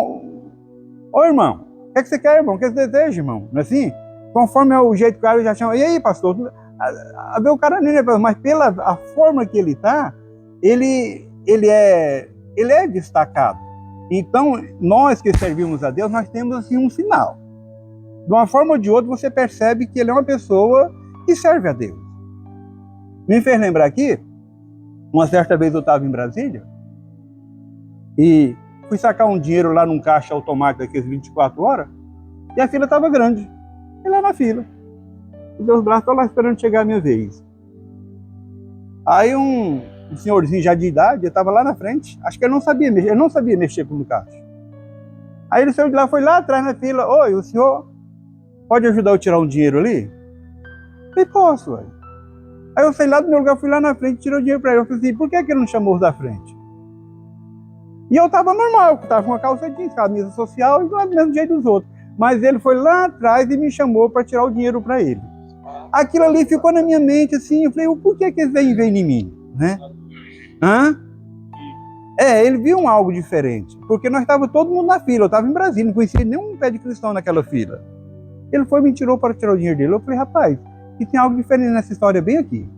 S1: irmão, o que é que você quer, irmão? O que você deseja, irmão? Não é assim? Conforme é o jeito que o cara já chama, e aí, pastor? A ver o cara nem é, mas pela a forma que ele está, ele é destacado. Então, nós que servimos a Deus, nós temos assim um sinal. De uma forma ou de outra, você percebe que ele é uma pessoa que serve a Deus. Me fez lembrar aqui, uma certa vez eu estava em Brasília e fui sacar um dinheiro lá num caixa automático daqueles 24 horas e a fila estava grande. E lá na fila. Os meus braços estão lá esperando chegar a minha vez. Aí um senhorzinho já de idade, estava lá na frente, acho que ele não sabia mexer com o caixa. Aí ele saiu de lá, foi lá atrás na fila, oi, o senhor pode ajudar eu a tirar um dinheiro ali? Eu falei, posso, ué. Aí eu saí lá do meu lugar, fui lá na frente, tirei o dinheiro para ele. Eu falei assim, por que ele não chamou os da frente? E eu estava normal, eu estava com uma calça jeans, camisa social, igual do mesmo jeito dos outros. Mas ele foi lá atrás e me chamou para tirar o dinheiro para ele. Aquilo ali ficou na minha mente assim, eu falei, por que eles vêm em mim? Né? Ele viu algo diferente, porque nós estávamos todo mundo na fila, eu estava em Brasília, não conhecia nenhum pé de cristão naquela fila. Ele foi e me tirou para tirar o dinheiro dele. Eu falei, rapaz, e tem algo diferente nessa história bem aqui.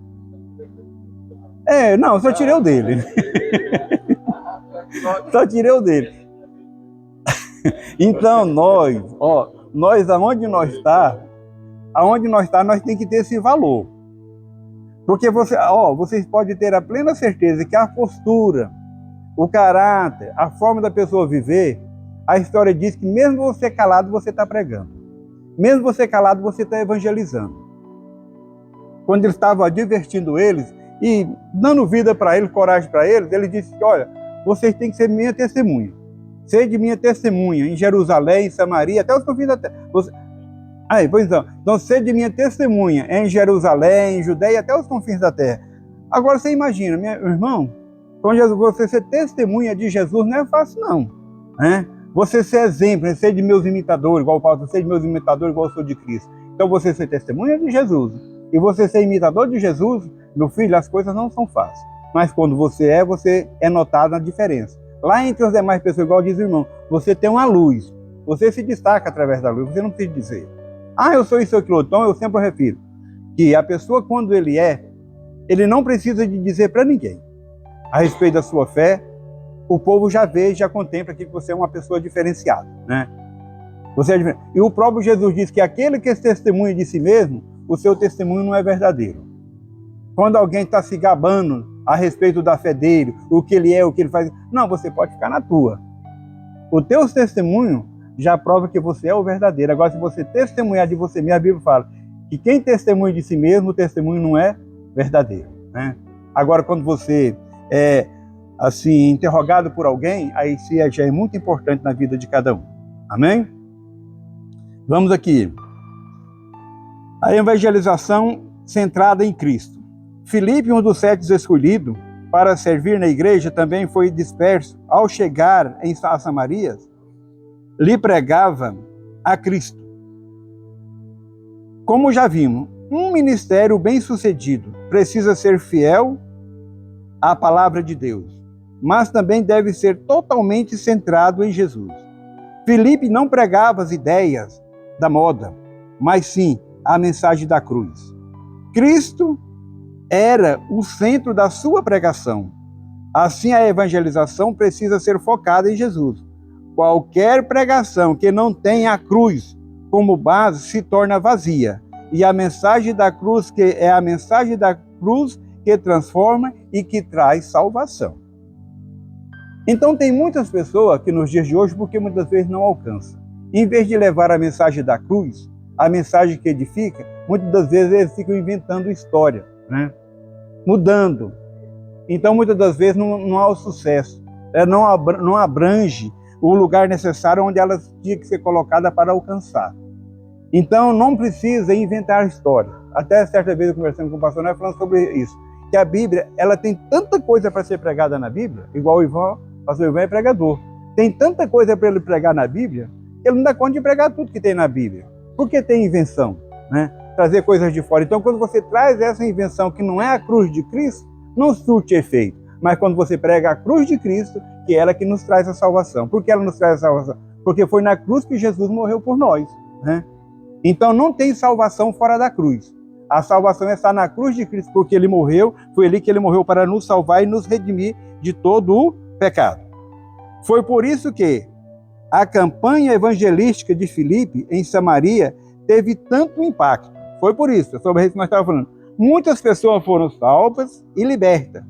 S1: Não, só tirei o dele. Só tirei o dele. Então nós aonde nós está, nós tem que ter esse valor. Porque vocês podem ter a plena certeza que a postura, o caráter, a forma da pessoa viver, a história diz que mesmo você calado, você está pregando. Mesmo você calado, você está evangelizando. Quando ele estava advertindo eles e dando vida para eles, coragem para eles, ele disse que, olha, vocês têm que ser minha testemunha. Sede minha testemunha em Jerusalém, em Samaria, até os confins da terra. Então, sede minha testemunha em Jerusalém, em Judeia, até os confins da terra. Agora você imagina, meu irmão, você ser testemunha de Jesus não é fácil não, né? Você ser exemplo, ser de meus imitadores, igual o Paulo, ser de meus imitadores, igual eu sou de Cristo. Então você ser testemunha de Jesus e você ser imitador de Jesus, meu filho, as coisas não são fáceis. Mas quando você é notado na diferença. Lá entre as demais pessoas, igual diz o irmão, você tem uma luz, você se destaca através da luz, você não precisa dizer, eu sou isso ou aquilo. Então eu sempre refiro que a pessoa, quando ele não precisa de dizer para ninguém a respeito da sua fé. O povo já vê, já contempla que você é uma pessoa diferenciada, né? Você é diferente. E o próprio Jesus diz que aquele que testemunha de si mesmo, o seu testemunho não é verdadeiro. Quando alguém está se gabando a respeito da fé dele, o que ele é, o que ele faz, não, você pode ficar na tua. O teu testemunho já prova que você é o verdadeiro. Agora, se você testemunhar de você mesmo, a Bíblia fala que quem testemunha de si mesmo, o testemunho não é verdadeiro, né? Agora, quando você assim, interrogado por alguém, aí sim já é muito importante na vida de cada um. Amém? Vamos aqui. A evangelização centrada em Cristo. Filipe, um dos 7 escolhidos para servir na igreja, também foi disperso. Ao chegar em Samaria, lhe pregava a Cristo. Como já vimos, um ministério bem-sucedido precisa ser fiel à palavra de Deus, mas também deve ser totalmente centrado em Jesus. Filipe não pregava as ideias da moda, mas sim a mensagem da cruz. Cristo era o centro da sua pregação. Assim, a evangelização precisa ser focada em Jesus. Qualquer pregação que não tenha a cruz como base se torna vazia. E a mensagem da cruz, que é a mensagem da cruz que transforma e que traz salvação. Então tem muitas pessoas que nos dias de hoje, porque muitas vezes não alcançam. Em vez de levar a mensagem da cruz, a mensagem que edifica, muitas das vezes eles ficam inventando história, né? Mudando. Então muitas das vezes não há o sucesso. Não abrange o lugar necessário onde ela tinha que ser colocada para alcançar. Então não precisa inventar história. Até certa vez eu conversando com o pastor Noé falando sobre isso. Que a Bíblia, ela tem tanta coisa para ser pregada na Bíblia, igual o pastor Ivan é pregador. Tem tanta coisa para ele pregar na Bíblia, que ele não dá conta de pregar tudo que tem na Bíblia. Porque tem invenção, né? Trazer coisas de fora. Então, quando você traz essa invenção que não é a cruz de Cristo, não surte efeito. Mas quando você prega a cruz de Cristo, que é ela que nos traz a salvação. Por que ela nos traz a salvação? Porque foi na cruz que Jesus morreu por nós, né? Então, não tem salvação fora da cruz. A salvação está na cruz de Cristo, porque ele morreu, foi ali que ele morreu para nos salvar e nos redimir de todo o pecado. Foi por isso que a campanha evangelística de Filipe em Samaria teve tanto impacto. Foi por isso, sobre isso que nós estávamos falando. Muitas pessoas foram salvas e libertas.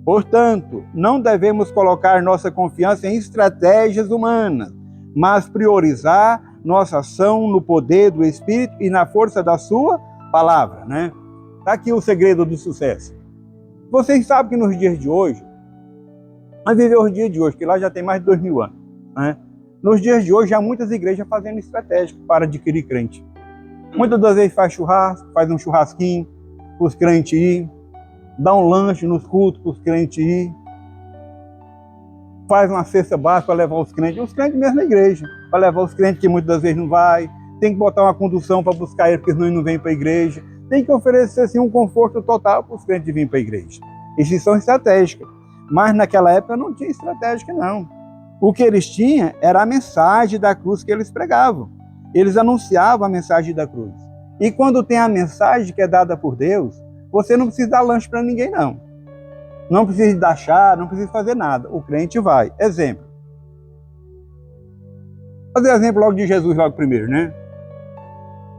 S1: Portanto, não devemos colocar nossa confiança em estratégias humanas, mas priorizar nossa ação no poder do Espírito e na força da sua palavra, né? Está aqui o segredo do sucesso. Vocês sabem que nos dias de hoje, nós vivemos os dias de hoje, que lá já tem mais de 2000 anos, né? Nos dias de hoje, há muitas igrejas fazendo estratégia para adquirir crente. Muitas das vezes faz churrasco, faz um churrasquinho para os crentes ir, dá um lanche nos cultos para os crentes ir, faz uma cesta básica para levar os crentes mesmo na igreja, para levar os crentes que muitas das vezes não vai, tem que botar uma condução para buscar eles, porque senão eles não vêm para a igreja, tem que oferecer assim, um conforto total para os crentes virem para a igreja. Isso são estratégicas, mas naquela época não tinha estratégia não. O que eles tinham era a mensagem da cruz que eles pregavam. Eles anunciavam a mensagem da cruz. E quando tem a mensagem que é dada por Deus, você não precisa dar lanche para ninguém, não. Não precisa dar chá, não precisa fazer nada. O crente vai. Exemplo. Vou fazer exemplo logo de Jesus, logo primeiro, né?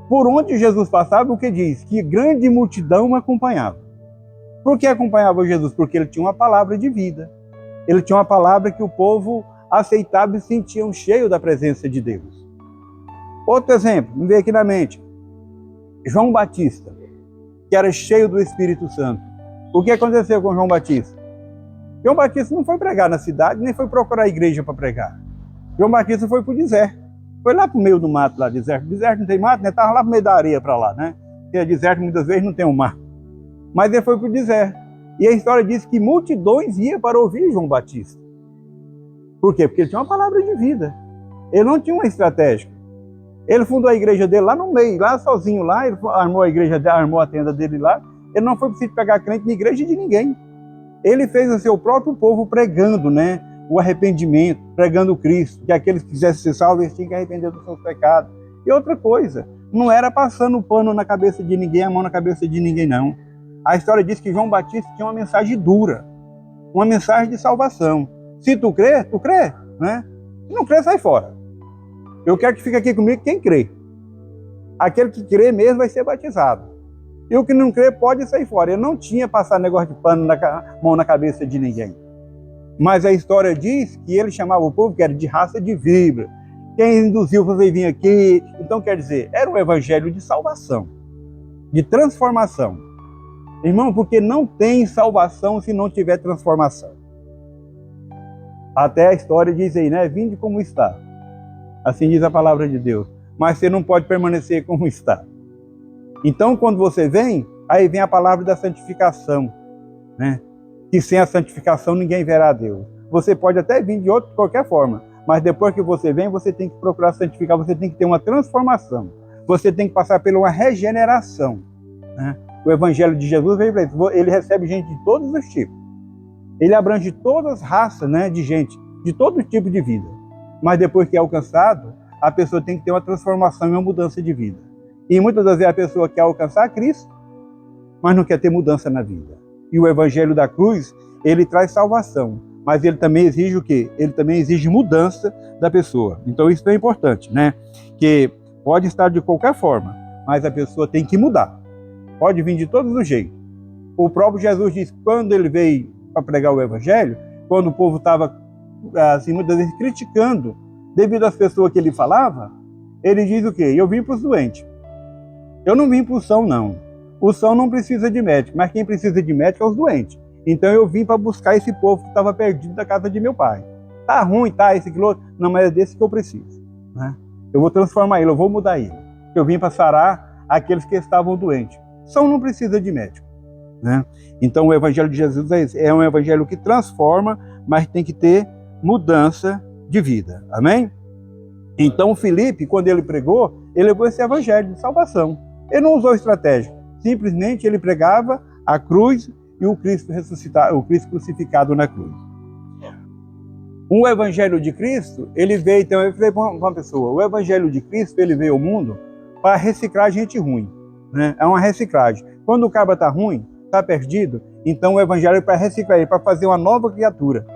S1: Por onde Jesus passava, o que diz? Que grande multidão o acompanhava. Por que acompanhava Jesus? Porque ele tinha uma palavra de vida. Ele tinha uma palavra que o povo aceitava e sentiam cheio da presença de Deus. Outro exemplo, me veio aqui na mente. João Batista, que era cheio do Espírito Santo. O que aconteceu com João Batista? João Batista não foi pregar na cidade, nem foi procurar a igreja para pregar. João Batista foi para o deserto. Foi lá para o meio do mato, lá, deserto. Deserto não tem mato, né? Estava lá para o meio da areia para lá, né? Porque deserto muitas vezes não tem um mar. Mas ele foi para o deserto. E a história diz que multidões iam para ouvir João Batista. Por quê? Porque ele tinha uma palavra de vida. Ele não tinha uma estratégia. Ele fundou a igreja dele lá no meio, lá sozinho lá, ele armou a igreja dele, armou a tenda dele lá. Ele não foi preciso pegar crente na igreja de ninguém. Ele fez o seu próprio povo pregando, né, o arrependimento, pregando Cristo, que aqueles que quisessem ser salvos, eles tinham que arrepender dos seus pecados. E outra coisa, não era passando o pano na cabeça de ninguém, a mão na cabeça de ninguém, não. A história diz que João Batista tinha uma mensagem dura, uma mensagem de salvação. Se tu crê, né? Se não crê, sai fora. Eu quero que fique aqui comigo quem crê. Aquele que crê mesmo vai ser batizado. E o que não crê pode sair fora. Ele não tinha passado negócio de pano mão na cabeça de ninguém. Mas a história diz que ele chamava o povo que era de raça de víbora. Quem induziu você vir aqui? Então, quer dizer, era um evangelho de salvação, de transformação. Irmão, porque não tem salvação se não tiver transformação. Até a história diz aí, né? Vinde como está. Assim diz a palavra de Deus. Mas você não pode permanecer como está. Então, quando você vem, aí vem a palavra da santificação, né? Que sem a santificação ninguém verá a Deus. Você pode até vir de qualquer forma, mas depois que você vem, você tem que procurar santificar, você tem que ter uma transformação. Você tem que passar por uma regeneração, né? O Evangelho de Jesus veio para isso. Ele recebe gente de todos os tipos. Ele abrange todas as raças, né, de gente, de todo tipo de vida. Mas depois que é alcançado, a pessoa tem que ter uma transformação e uma mudança de vida. E muitas das vezes a pessoa quer alcançar Cristo, mas não quer ter mudança na vida. E o Evangelho da Cruz, ele traz salvação, mas ele também exige o quê? Ele também exige mudança da pessoa. Então isso é importante, né? Que pode estar de qualquer forma, mas a pessoa tem que mudar. Pode vir de todos os jeitos. O próprio Jesus disse que quando ele veio para pregar o Evangelho, quando o povo estava, assim, muitas vezes criticando, devido às pessoas que ele falava, ele diz o quê? Eu vim para os doentes. Eu não vim para o são, não. O são não precisa de médico, mas quem precisa de médico é os doentes. Então eu vim para buscar esse povo que estava perdido da casa de meu pai. Tá ruim, tá, esse aquilo outro. Não, mas é desse que eu preciso, né? Eu vou transformar ele, eu vou mudar ele. Eu vim para sarar aqueles que estavam doentes. São não precisa de médico, né? Então o Evangelho de Jesus é um evangelho que transforma, mas tem que ter mudança de vida. Amém? Então Filipe, quando ele pregou, ele levou esse evangelho de salvação. Ele não usou estratégia. Simplesmente ele pregava a cruz e o Cristo ressuscitado, o Cristo crucificado na cruz. O Evangelho de Cristo, ele veio, então, eu falei para uma pessoa, o Evangelho de Cristo, ele veio ao mundo para reciclar gente ruim, né? É uma reciclagem. Quando o cabra está ruim, está perdido, então o Evangelho é para reciclar ele, para fazer uma nova criatura.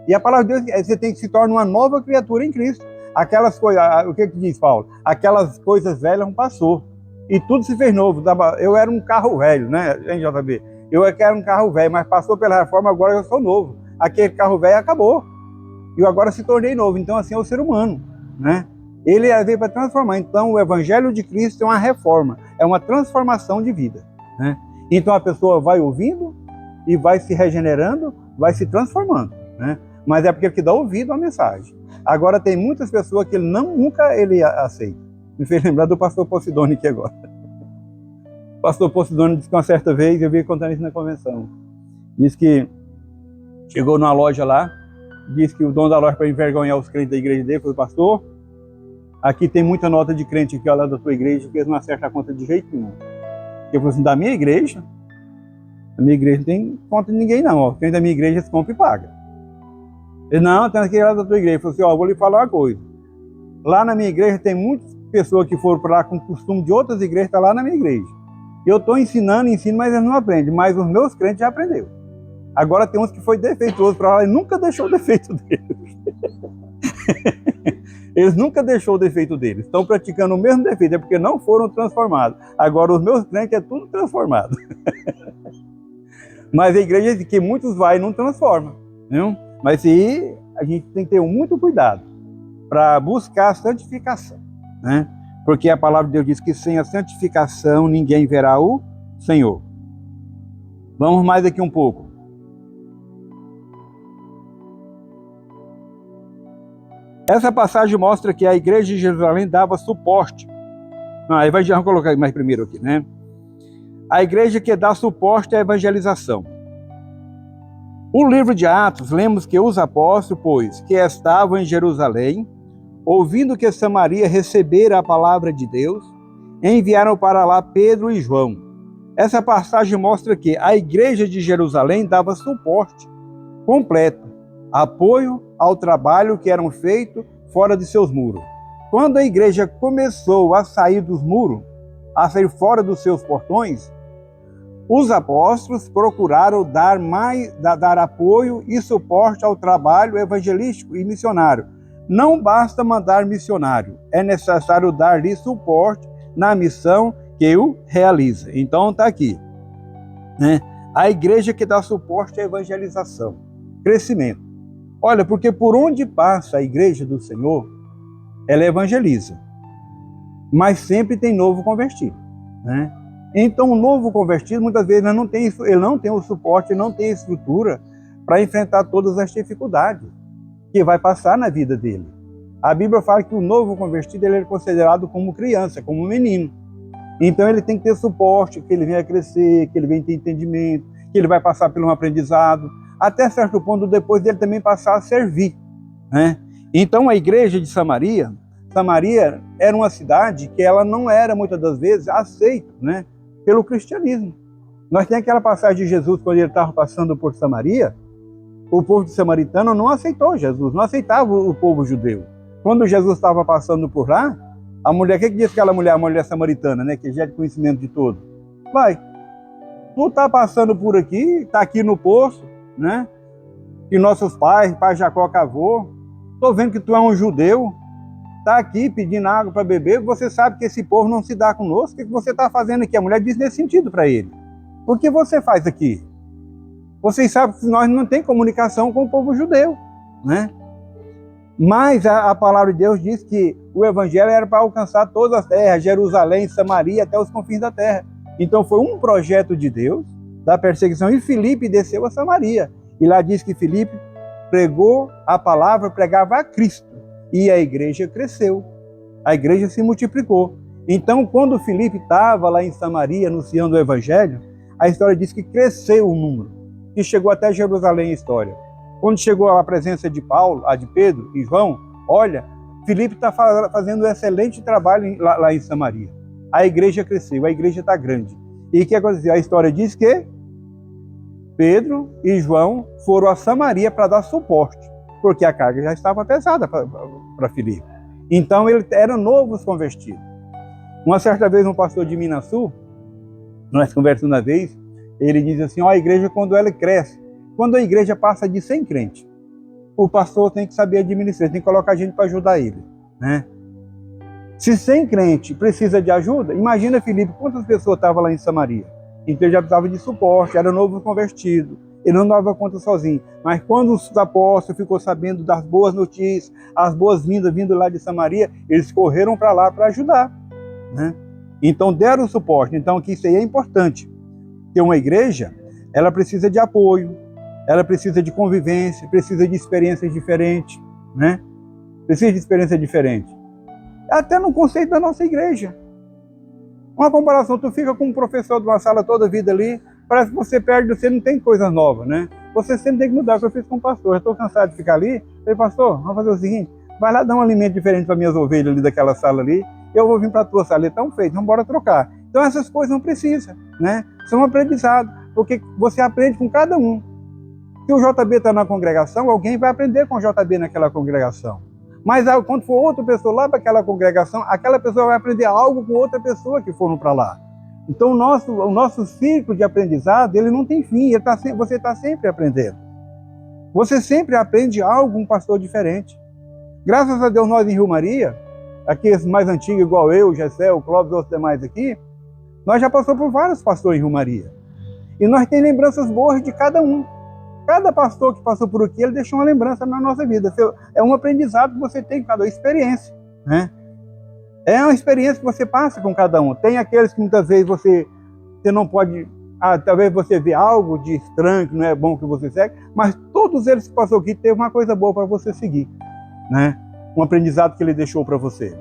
S1: E a palavra de Deus é que você tem que se tornar uma nova criatura em Cristo. Aquelas coisas, o que diz Paulo? Aquelas coisas velhas não passou. E tudo se fez novo. Eu era um carro velho, né, JB? Eu era um carro velho, mas passou pela reforma, agora eu sou novo. Aquele carro velho acabou. E eu agora se tornei novo. Então, assim é o ser humano, né? Ele veio para transformar. Então, o Evangelho de Cristo é uma reforma, é uma transformação de vida, né? Então, a pessoa vai ouvindo e vai se regenerando, vai se transformando, né? Mas é porque ele dá ouvido à mensagem. Agora, tem muitas pessoas que nunca ele aceita. Me fez lembrar do pastor Posidônio aqui agora. O pastor Posidônio disse que uma certa vez, eu vi contando isso na convenção, disse que chegou numa loja lá, disse que o dono da loja, para envergonhar os crentes da igreja dele, falou: pastor, aqui tem muita nota de crente aqui ao lado da tua igreja, que eles não acertam a conta de jeito nenhum. Eu falei assim: da minha igreja? A minha igreja não tem conta de ninguém não, ó. Quem da minha igreja se compra e paga. Ele: não, tem aquele lado da tua igreja. Eu falei assim: ó, vou lhe falar uma coisa. Lá na minha igreja tem muitas pessoas que foram para lá com costume de outras igrejas, está lá na minha igreja. E eu estou ensino, mas eles não aprendem. Mas os meus crentes já aprenderam. Agora tem uns que foi defeituoso para lá e nunca deixou o defeito deles. Eles nunca deixou o defeito deles. Estão praticando o mesmo defeito, é porque não foram transformados. Agora os meus crentes é tudo transformado. Mas a igreja que muitos vai e não transforma, viu? Mas aí a gente tem que ter muito cuidado para buscar a santificação, né? Porque a palavra de Deus diz que sem a santificação ninguém verá o Senhor. Vamos mais aqui um pouco. Essa passagem mostra que a igreja de Jerusalém dava suporte. Vamos colocar mais primeiro aqui, né? A igreja que dá suporte à evangelização. O livro de Atos, lemos que os apóstolos, pois, que estavam em Jerusalém, ouvindo que Samaria recebera a palavra de Deus, enviaram para lá Pedro e João. Essa passagem mostra que a igreja de Jerusalém dava suporte completo, apoio ao trabalho que eram feito fora de seus muros. Quando a igreja começou a sair dos muros, a sair fora dos seus portões, os apóstolos procuraram dar apoio e suporte ao trabalho evangelístico e missionário. Não basta mandar missionário, é necessário dar-lhe suporte na missão que o realiza. Então está aqui, né? A igreja que dá suporte à evangelização, crescimento. Olha, porque por onde passa a igreja do Senhor, ela evangeliza, mas sempre tem novo convertido, né? Então o novo convertido muitas vezes ele não tem o suporte, não tem a estrutura para enfrentar todas as dificuldades que vai passar na vida dele. A Bíblia fala que o novo convertido ele é considerado como criança, como um menino. Então ele tem que ter suporte, que ele venha crescer, que ele venha ter entendimento, que ele vai passar por um aprendizado, até certo ponto depois dele também passar a servir, né? Então a igreja de Samaria era uma cidade que ela não era muitas das vezes aceita, né, pelo cristianismo. Nós temos aquela passagem de Jesus quando ele estava passando por Samaria. O povo de samaritano não aceitou Jesus, não aceitava o povo judeu. Quando Jesus estava passando por lá, a mulher, o que disse aquela mulher, a mulher samaritana, né, que já é de conhecimento de todo? Vai, tu está passando por aqui, está aqui no poço, né, que nossos pais, pai Jacó cavou, estou vendo que tu é um judeu, está aqui pedindo água para beber, você sabe que esse povo não se dá conosco, o que você está fazendo aqui? A mulher diz nesse sentido para ele. O que você faz aqui? Vocês sabem que nós não temos comunicação com o povo judeu, né? Mas a palavra de Deus diz que o evangelho era para alcançar todas as terras, Jerusalém, Samaria, até os confins da terra. Então foi um projeto de Deus, da perseguição, e Filipe desceu a Samaria. E lá diz que Filipe pregou a palavra, pregava a Cristo. E a igreja cresceu, a igreja se multiplicou. Então, quando Filipe estava lá em Samaria, anunciando o evangelho, a história diz que cresceu o número, que chegou até Jerusalém a história. Quando chegou a presença de Paulo, a de Pedro e João, olha, Filipe está fazendo um excelente trabalho lá em Samaria. A igreja cresceu, a igreja está grande. E o que aconteceu? A história diz que Pedro e João foram a Samaria para dar suporte, porque a carga já estava pesada para Filipe. Então ele era novos convertidos. Uma certa vez um pastor de Minas Sul, nós conversamos uma vez, ele diz assim, a igreja quando ela cresce, quando a igreja passa de 100 crentes, o pastor tem que saber administrar, tem que colocar gente para ajudar ele, né? Se 100 crentes precisa de ajuda, imagina Filipe, quantas pessoas estavam lá em Samaria. Então ele já precisava de suporte, era novo convertido, ele não dava conta sozinho. Mas quando os apóstolos ficou sabendo das boas notícias, as boas-vindas vindo lá de Samaria, eles correram para lá para ajudar, né? Então deram suporte. Então que isso aí é importante, que uma igreja, ela precisa de apoio, ela precisa de convivência, precisa de experiências diferentes, né? Precisa de experiência diferente. Até no conceito da nossa igreja. Uma comparação, tu fica com um professor de uma sala toda a vida ali, parece que você perde, você não tem coisas novas, né? Você sempre tem que mudar, o que eu fiz com o pastor. Eu estou cansado de ficar ali. Eu falei, pastor, vamos fazer o seguinte, vai lá dar um alimento diferente para minhas ovelhas ali daquela sala ali, eu vou vir para a tua sala, então feito, vamos embora trocar. Então essas coisas não precisam, né? São aprendizados, porque você aprende com cada um. Se o JB está na congregação, alguém vai aprender com o JB naquela congregação. Mas quando for outra pessoa lá para aquela congregação, aquela pessoa vai aprender algo com outra pessoa que foram para lá. Então o nosso ciclo de aprendizado, ele não tem fim, você está sempre aprendendo. Você sempre aprende algo com um pastor diferente. Graças a Deus nós em Rio Maria, aqueles mais antigos igual eu, o Gessé, o Clóvis e os demais aqui, nós já passamos por vários pastores em Rio Maria. E nós temos lembranças boas de cada um. Cada pastor que passou por aqui, ele deixou uma lembrança na nossa vida. É um aprendizado que você tem com cada experiência, né? É uma experiência que você passa com cada um. Tem aqueles que muitas vezes você não pode... talvez você vê algo de estranho, que não é bom que você segue, mas todos eles que passou aqui teve uma coisa boa para você seguir, né? Um aprendizado que ele deixou para você.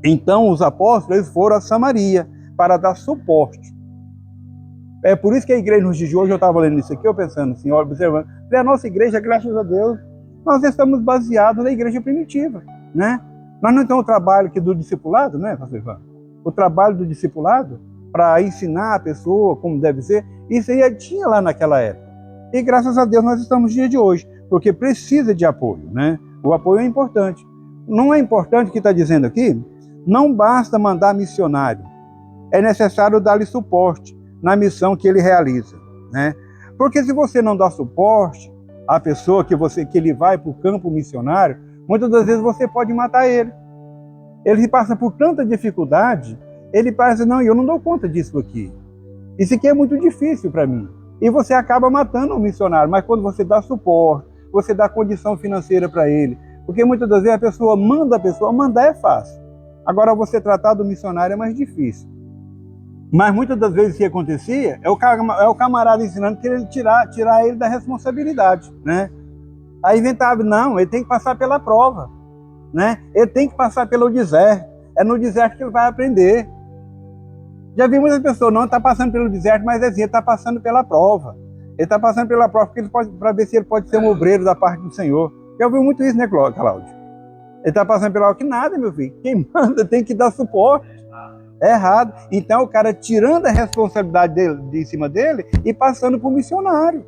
S1: Então os apóstolos eles foram a Samaria para dar suporte. É por isso que a igreja nos dias de hoje, eu estava lendo isso aqui, eu pensando assim, observando, a nossa igreja, graças a Deus, nós estamos baseados na igreja primitiva, né? Nós não temos o trabalho aqui do discipulado, né, pastor Ivan? O trabalho do discipulado para ensinar a pessoa como deve ser, isso aí tinha lá naquela época. E graças a Deus nós estamos no dia de hoje, porque precisa de apoio, né? O apoio é importante. Não é importante o que está dizendo aqui? Não basta mandar missionário, é necessário dar-lhe suporte na missão que ele realiza, né? Porque se você não dá suporte à pessoa que ele vai para o campo missionário, muitas das vezes você pode matar ele. Ele passa por tanta dificuldade, ele pensa, não, eu não dou conta disso aqui. Isso aqui é muito difícil para mim. E você acaba matando o missionário, mas quando você dá suporte, você dá condição financeira para ele, porque muitas das vezes a pessoa, mandar é fácil. Agora você tratar do missionário é mais difícil. Mas muitas das vezes o que acontecia é o camarada ensinando que ele tirar ele da responsabilidade, né? Aí inventava, não, ele tem que passar pela prova, né? Ele tem que passar pelo deserto. É no deserto que ele vai aprender. Já vi muitas pessoas, não está passando pelo deserto, mas assim, ele está passando pela prova. Ele está passando pela prova para ver se ele pode ser um obreiro da parte do Senhor. Já ouviu muito isso, né, Cláudio? Ele está passando pela prova que nada, meu filho. Quem manda tem que dar suporte. É errado. Então o cara tirando a responsabilidade de cima dele e passando para o missionário.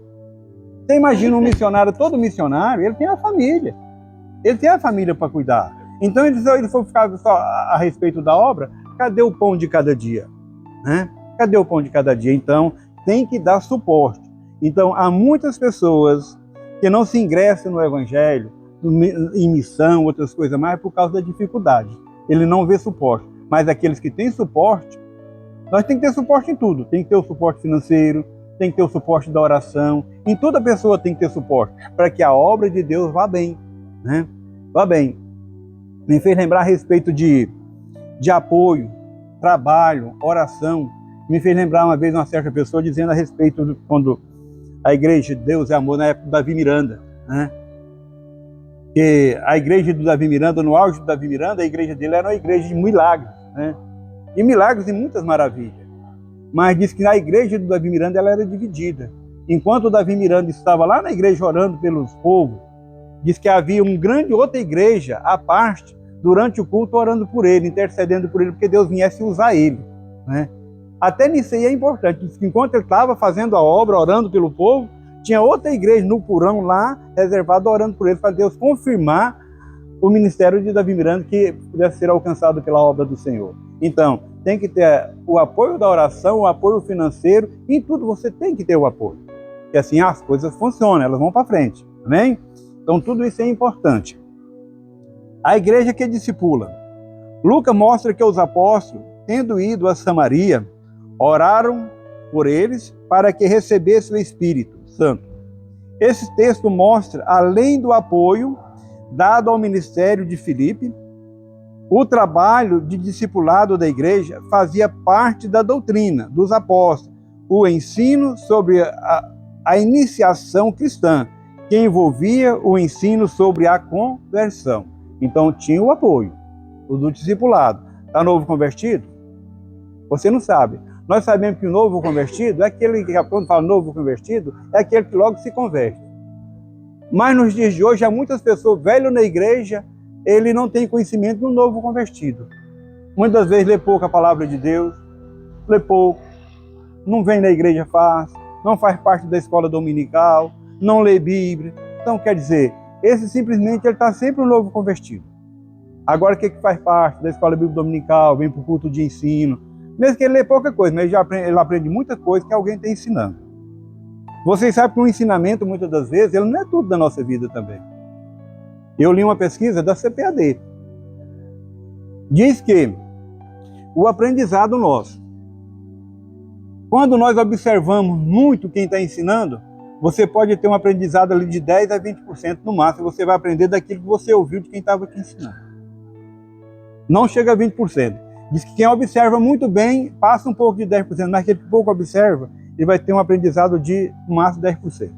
S1: Você imagina um missionário, todo missionário, ele tem a família. Ele tem a família para cuidar. Então ele for ficar só a respeito da obra, cadê o pão de cada dia? Né? Cadê o pão de cada dia? Então tem que dar suporte. Então há muitas pessoas que não se ingressam no evangelho, em missão, outras coisas mais, por causa da dificuldade. Ele não vê suporte. Mas aqueles que têm suporte, nós temos que ter suporte em tudo. Tem que ter o suporte financeiro, tem que ter o suporte da oração. Em toda pessoa tem que ter suporte, para que a obra de Deus vá bem, né? Vá bem. Me fez lembrar a respeito de apoio, trabalho, oração. Me fez lembrar uma vez uma certa pessoa dizendo a respeito de quando a igreja de Deus é Amor, na época do Davi Miranda, né? Que a igreja do Davi Miranda, no auge do Davi Miranda, a igreja dele era uma igreja de milagres, né? E milagres e muitas maravilhas. Mas diz que na igreja do Davi Miranda ela era dividida. Enquanto o Davi Miranda estava lá na igreja orando pelos povos, diz que havia uma grande outra igreja à parte, durante o culto, orando por ele, intercedendo por ele, porque Deus viesse usar ele, né? Até nisso aí é importante. Diz que enquanto ele estava fazendo a obra, orando pelo povo, tinha outra igreja no porão lá, reservada, orando por ele, para Deus confirmar o ministério de Davi Miranda, que pudesse ser alcançado pela obra do Senhor. Então, tem que ter o apoio da oração, o apoio financeiro, em tudo você tem que ter o apoio. Porque assim as coisas funcionam, elas vão para frente, amém? Então tudo isso é importante. A igreja que discipula. Lucas mostra que os apóstolos, tendo ido a Samaria, oraram por eles para que recebessem o Espírito Santo. Esse texto mostra, além do apoio dado ao ministério de Filipe, o trabalho de discipulado da igreja fazia parte da doutrina dos apóstolos, o ensino sobre a iniciação cristã, que envolvia o ensino sobre a conversão. Então tinha o apoio, o do discipulado. Está novo convertido? Você não sabe. Nós sabemos que o novo convertido é aquele que, quando fala novo convertido, é aquele que logo se converte. Mas nos dias de hoje, há muitas pessoas velhas na igreja, ele não tem conhecimento do novo convertido. Muitas vezes lê pouco a palavra de Deus, lê pouco, não vem na igreja fácil, não faz parte da escola dominical, não lê Bíblia. Então, quer dizer, esse simplesmente ele está sempre um novo convertido. Agora, o que faz parte da escola bíblica dominical, vem para o culto de ensino, mesmo que ele lê pouca coisa, mas ele aprende muita coisa que alguém está ensinando. Vocês sabem que o ensinamento, muitas das vezes, ele não é tudo da nossa vida também. Eu li uma pesquisa da CPAD. Diz que o aprendizado nosso, Quando nós observamos muito quem está ensinando, você pode ter um aprendizado ali de 10% a 20% no máximo. Você vai aprender daquilo que você ouviu de quem estava aqui ensinando. Não chega a 20%. Diz que quem observa muito bem, passa um pouco de 10%, mas aquele que pouco observa, ele vai ter um aprendizado de no máximo 10%.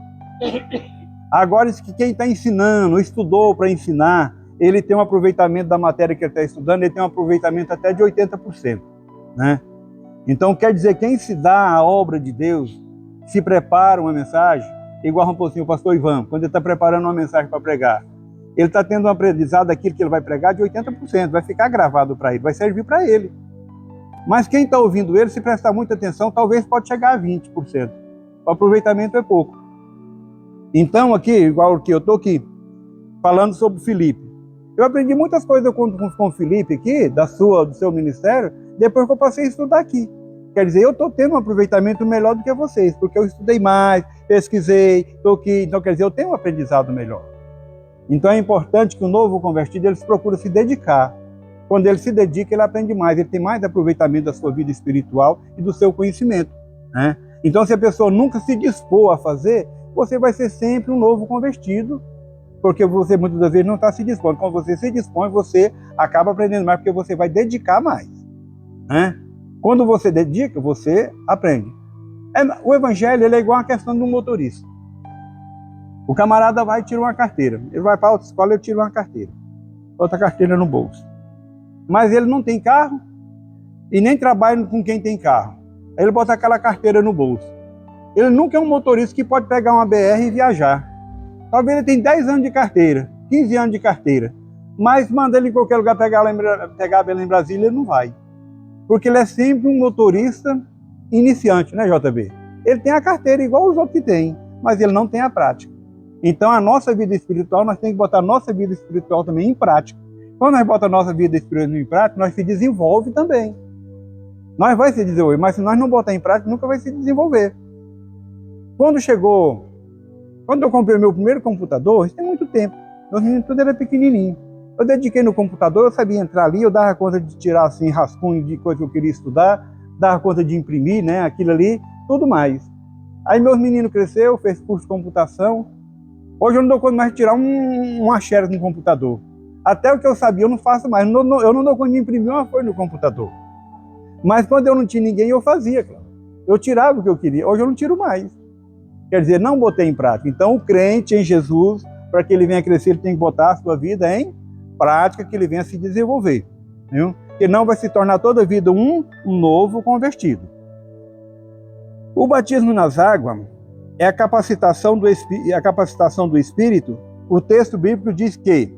S1: Agora, diz que quem está ensinando, estudou para ensinar, ele tem um aproveitamento da matéria que ele está estudando, ele tem um aproveitamento até de 80%. Né? Então, quer dizer, quem se dá a obra de Deus, se prepara uma mensagem, igual um pouquinho o pastor Ivan, quando ele está preparando uma mensagem para pregar, ele está tendo um aprendizado daquilo que ele vai pregar de 80%, vai ficar gravado para ele, vai servir para ele. Mas quem está ouvindo ele, se prestar muita atenção, talvez pode chegar a 20%. O aproveitamento é pouco. Então, aqui, igual que eu estou aqui, falando sobre o Felipe. Eu aprendi muitas coisas com o Felipe aqui, do seu ministério, depois que eu passei a estudar aqui. Quer dizer, eu estou tendo um aproveitamento melhor do que vocês, porque eu estudei mais, pesquisei, estou aqui. Então, quer dizer, eu tenho um aprendizado melhor. Então, é importante que o novo convertido, ele procura se dedicar. Quando ele se dedica, ele aprende mais, ele tem mais aproveitamento da sua vida espiritual e do seu conhecimento. Né? Então, se a pessoa nunca se dispor a fazer, você vai ser sempre um novo convertido, porque você muitas das vezes não está se dispondo. Quando você se dispõe, você acaba aprendendo mais, porque você vai dedicar mais. Né? Quando você dedica, você aprende. O evangelho ele é igual a questão de um motorista. O camarada vai e tira uma carteira. Ele vai para a autoescola e tira uma carteira. Outra carteira no bolso. Mas ele não tem carro e nem trabalha com quem tem carro. Aí ele bota aquela carteira no bolso. Ele nunca é um motorista que pode pegar uma BR e viajar. Talvez ele tenha 10 anos de carteira, 15 anos de carteira. Mas manda ele em qualquer lugar pegar a Belém em Brasília, ele não vai. Porque ele é sempre um motorista iniciante, né, JB? Ele tem a carteira igual os outros que têm, mas ele não tem a prática. Então, a nossa vida espiritual, nós temos que botar a nossa vida espiritual também em prática. Quando nós botamos a nossa vida espiritual em prática, nós se desenvolve também. Nós vai se desenvolver, mas se nós não botar em prática, nunca vai se desenvolver. Quando eu comprei meu primeiro computador, isso tem muito tempo. Meus meninos tudo era pequenininho. Eu dediquei no computador, eu sabia entrar ali, eu dava conta de tirar assim rascunho de coisa que eu queria estudar, dava conta de imprimir, né, aquilo ali, tudo mais. Aí meus meninos cresceram, fez curso de computação. Hoje eu não dou conta mais de tirar uma xerox no computador. Até o que eu sabia eu não faço mais. Eu não dou conta de imprimir uma folha no computador. Mas quando eu não tinha ninguém, eu fazia, claro. Eu tirava o que eu queria. Hoje eu não tiro mais. Quer dizer, não botei em prática. Então o crente em Jesus, para que ele venha crescer, ele tem que botar a sua vida em prática, que ele venha se desenvolver. Viu? Que não vai se tornar toda a vida um novo convertido. O batismo nas águas é a capacitação do Espírito. O texto bíblico diz que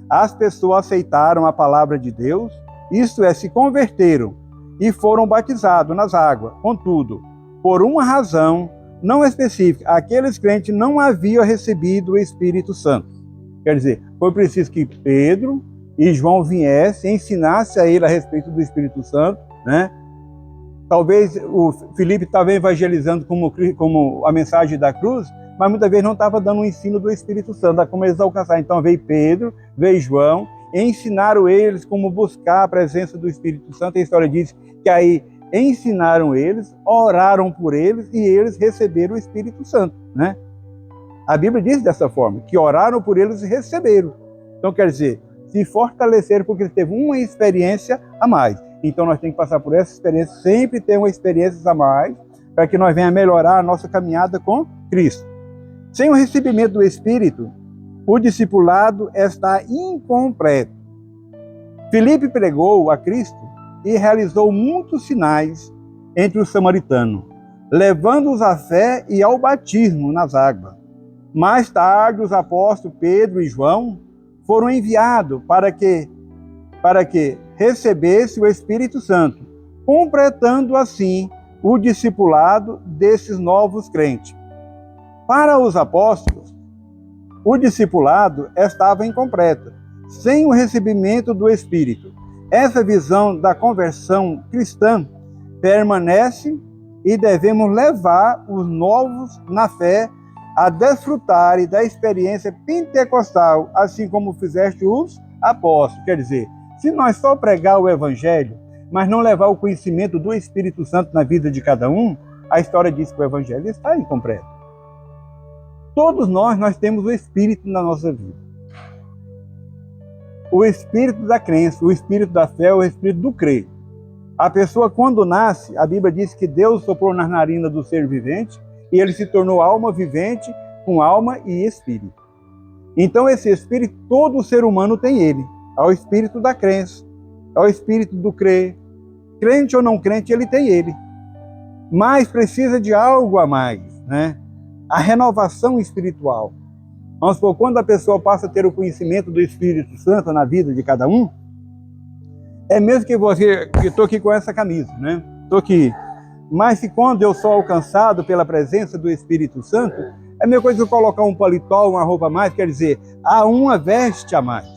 S1: as pessoas aceitaram a palavra de Deus, isto é, se converteram e foram batizados nas águas. Contudo, por uma razão não específica, aqueles crentes não haviam recebido o Espírito Santo. Quer dizer, foi preciso que Pedro e João viessem e ensinassem a ele a respeito do Espírito Santo, né? Talvez o Felipe estava evangelizando como a mensagem da cruz, mas muitas vezes não estava dando o ensino do Espírito Santo, como eles alcançaram. Então veio Pedro, veio João, e ensinaram eles como buscar a presença do Espírito Santo. A história diz que aí ensinaram eles, oraram por eles e eles receberam o Espírito Santo, né? A Bíblia diz dessa forma, que oraram por eles e receberam. Então quer dizer, se fortaleceram porque eles teve uma experiência a mais. Então nós temos que passar por essa experiência, sempre ter uma experiência a mais, para que nós venhamos melhorar a nossa caminhada com Cristo. Sem o recebimento do Espírito, o discipulado está incompleto. Filipe pregou a Cristo e realizou muitos sinais entre os samaritanos, levando-os à fé e ao batismo nas águas. Mais tarde, os apóstolos Pedro e João foram enviados para que recebesse o Espírito Santo, completando assim o discipulado desses novos crentes. Para os apóstolos, o discipulado estava incompleto, sem o recebimento do Espírito. Essa visão da conversão cristã permanece e devemos levar os novos na fé a desfrutarem da experiência pentecostal, assim como fizeste os apóstolos. Quer dizer, se nós só pregar o Evangelho, mas não levar o conhecimento do Espírito Santo na vida de cada um, a história diz que o Evangelho está incompleto. Todos nós temos o Espírito na nossa vida. O Espírito da crença, o Espírito da fé, o Espírito do crer. A pessoa, quando nasce, a Bíblia diz que Deus soprou nas narinas do ser vivente e ele se tornou alma vivente com alma e espírito. Então, esse Espírito, todo ser humano tem ele. É o Espírito da crença, é o Espírito do crer. Crente ou não crente, ele tem ele. Mas precisa de algo a mais, né? A renovação espiritual. Vamos supor, quando a pessoa passa a ter o conhecimento do Espírito Santo na vida de cada um, é mesmo que estou aqui com essa camisa, né? Estou aqui. Mas se quando eu sou alcançado pela presença do Espírito Santo, é a mesma coisa que eu colocar um paletó, uma roupa a mais, quer dizer, há uma veste a mais,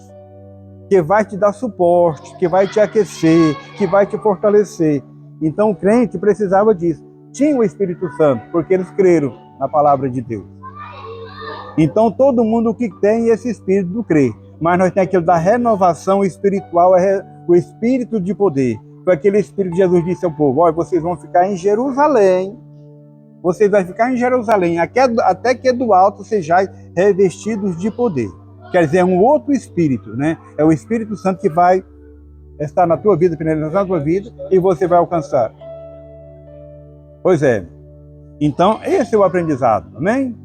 S1: que vai te dar suporte, que vai te aquecer, que vai te fortalecer. Então o crente precisava disso. Tinha o Espírito Santo, porque eles creram na palavra de Deus. Então todo mundo que tem esse espírito do crer, mas nós temos aquilo da renovação espiritual, o espírito de poder. Foi aquele espírito que Jesus disse ao povo: olha, vocês vão ficar em Jerusalém, vocês vão ficar em Jerusalém, até que do alto sejais revestidos de poder. Quer dizer, é um outro espírito, né? É o Espírito Santo que vai estar na tua vida, penetrar na tua vida, e você vai alcançar. Pois é. Então, esse é o aprendizado, amém?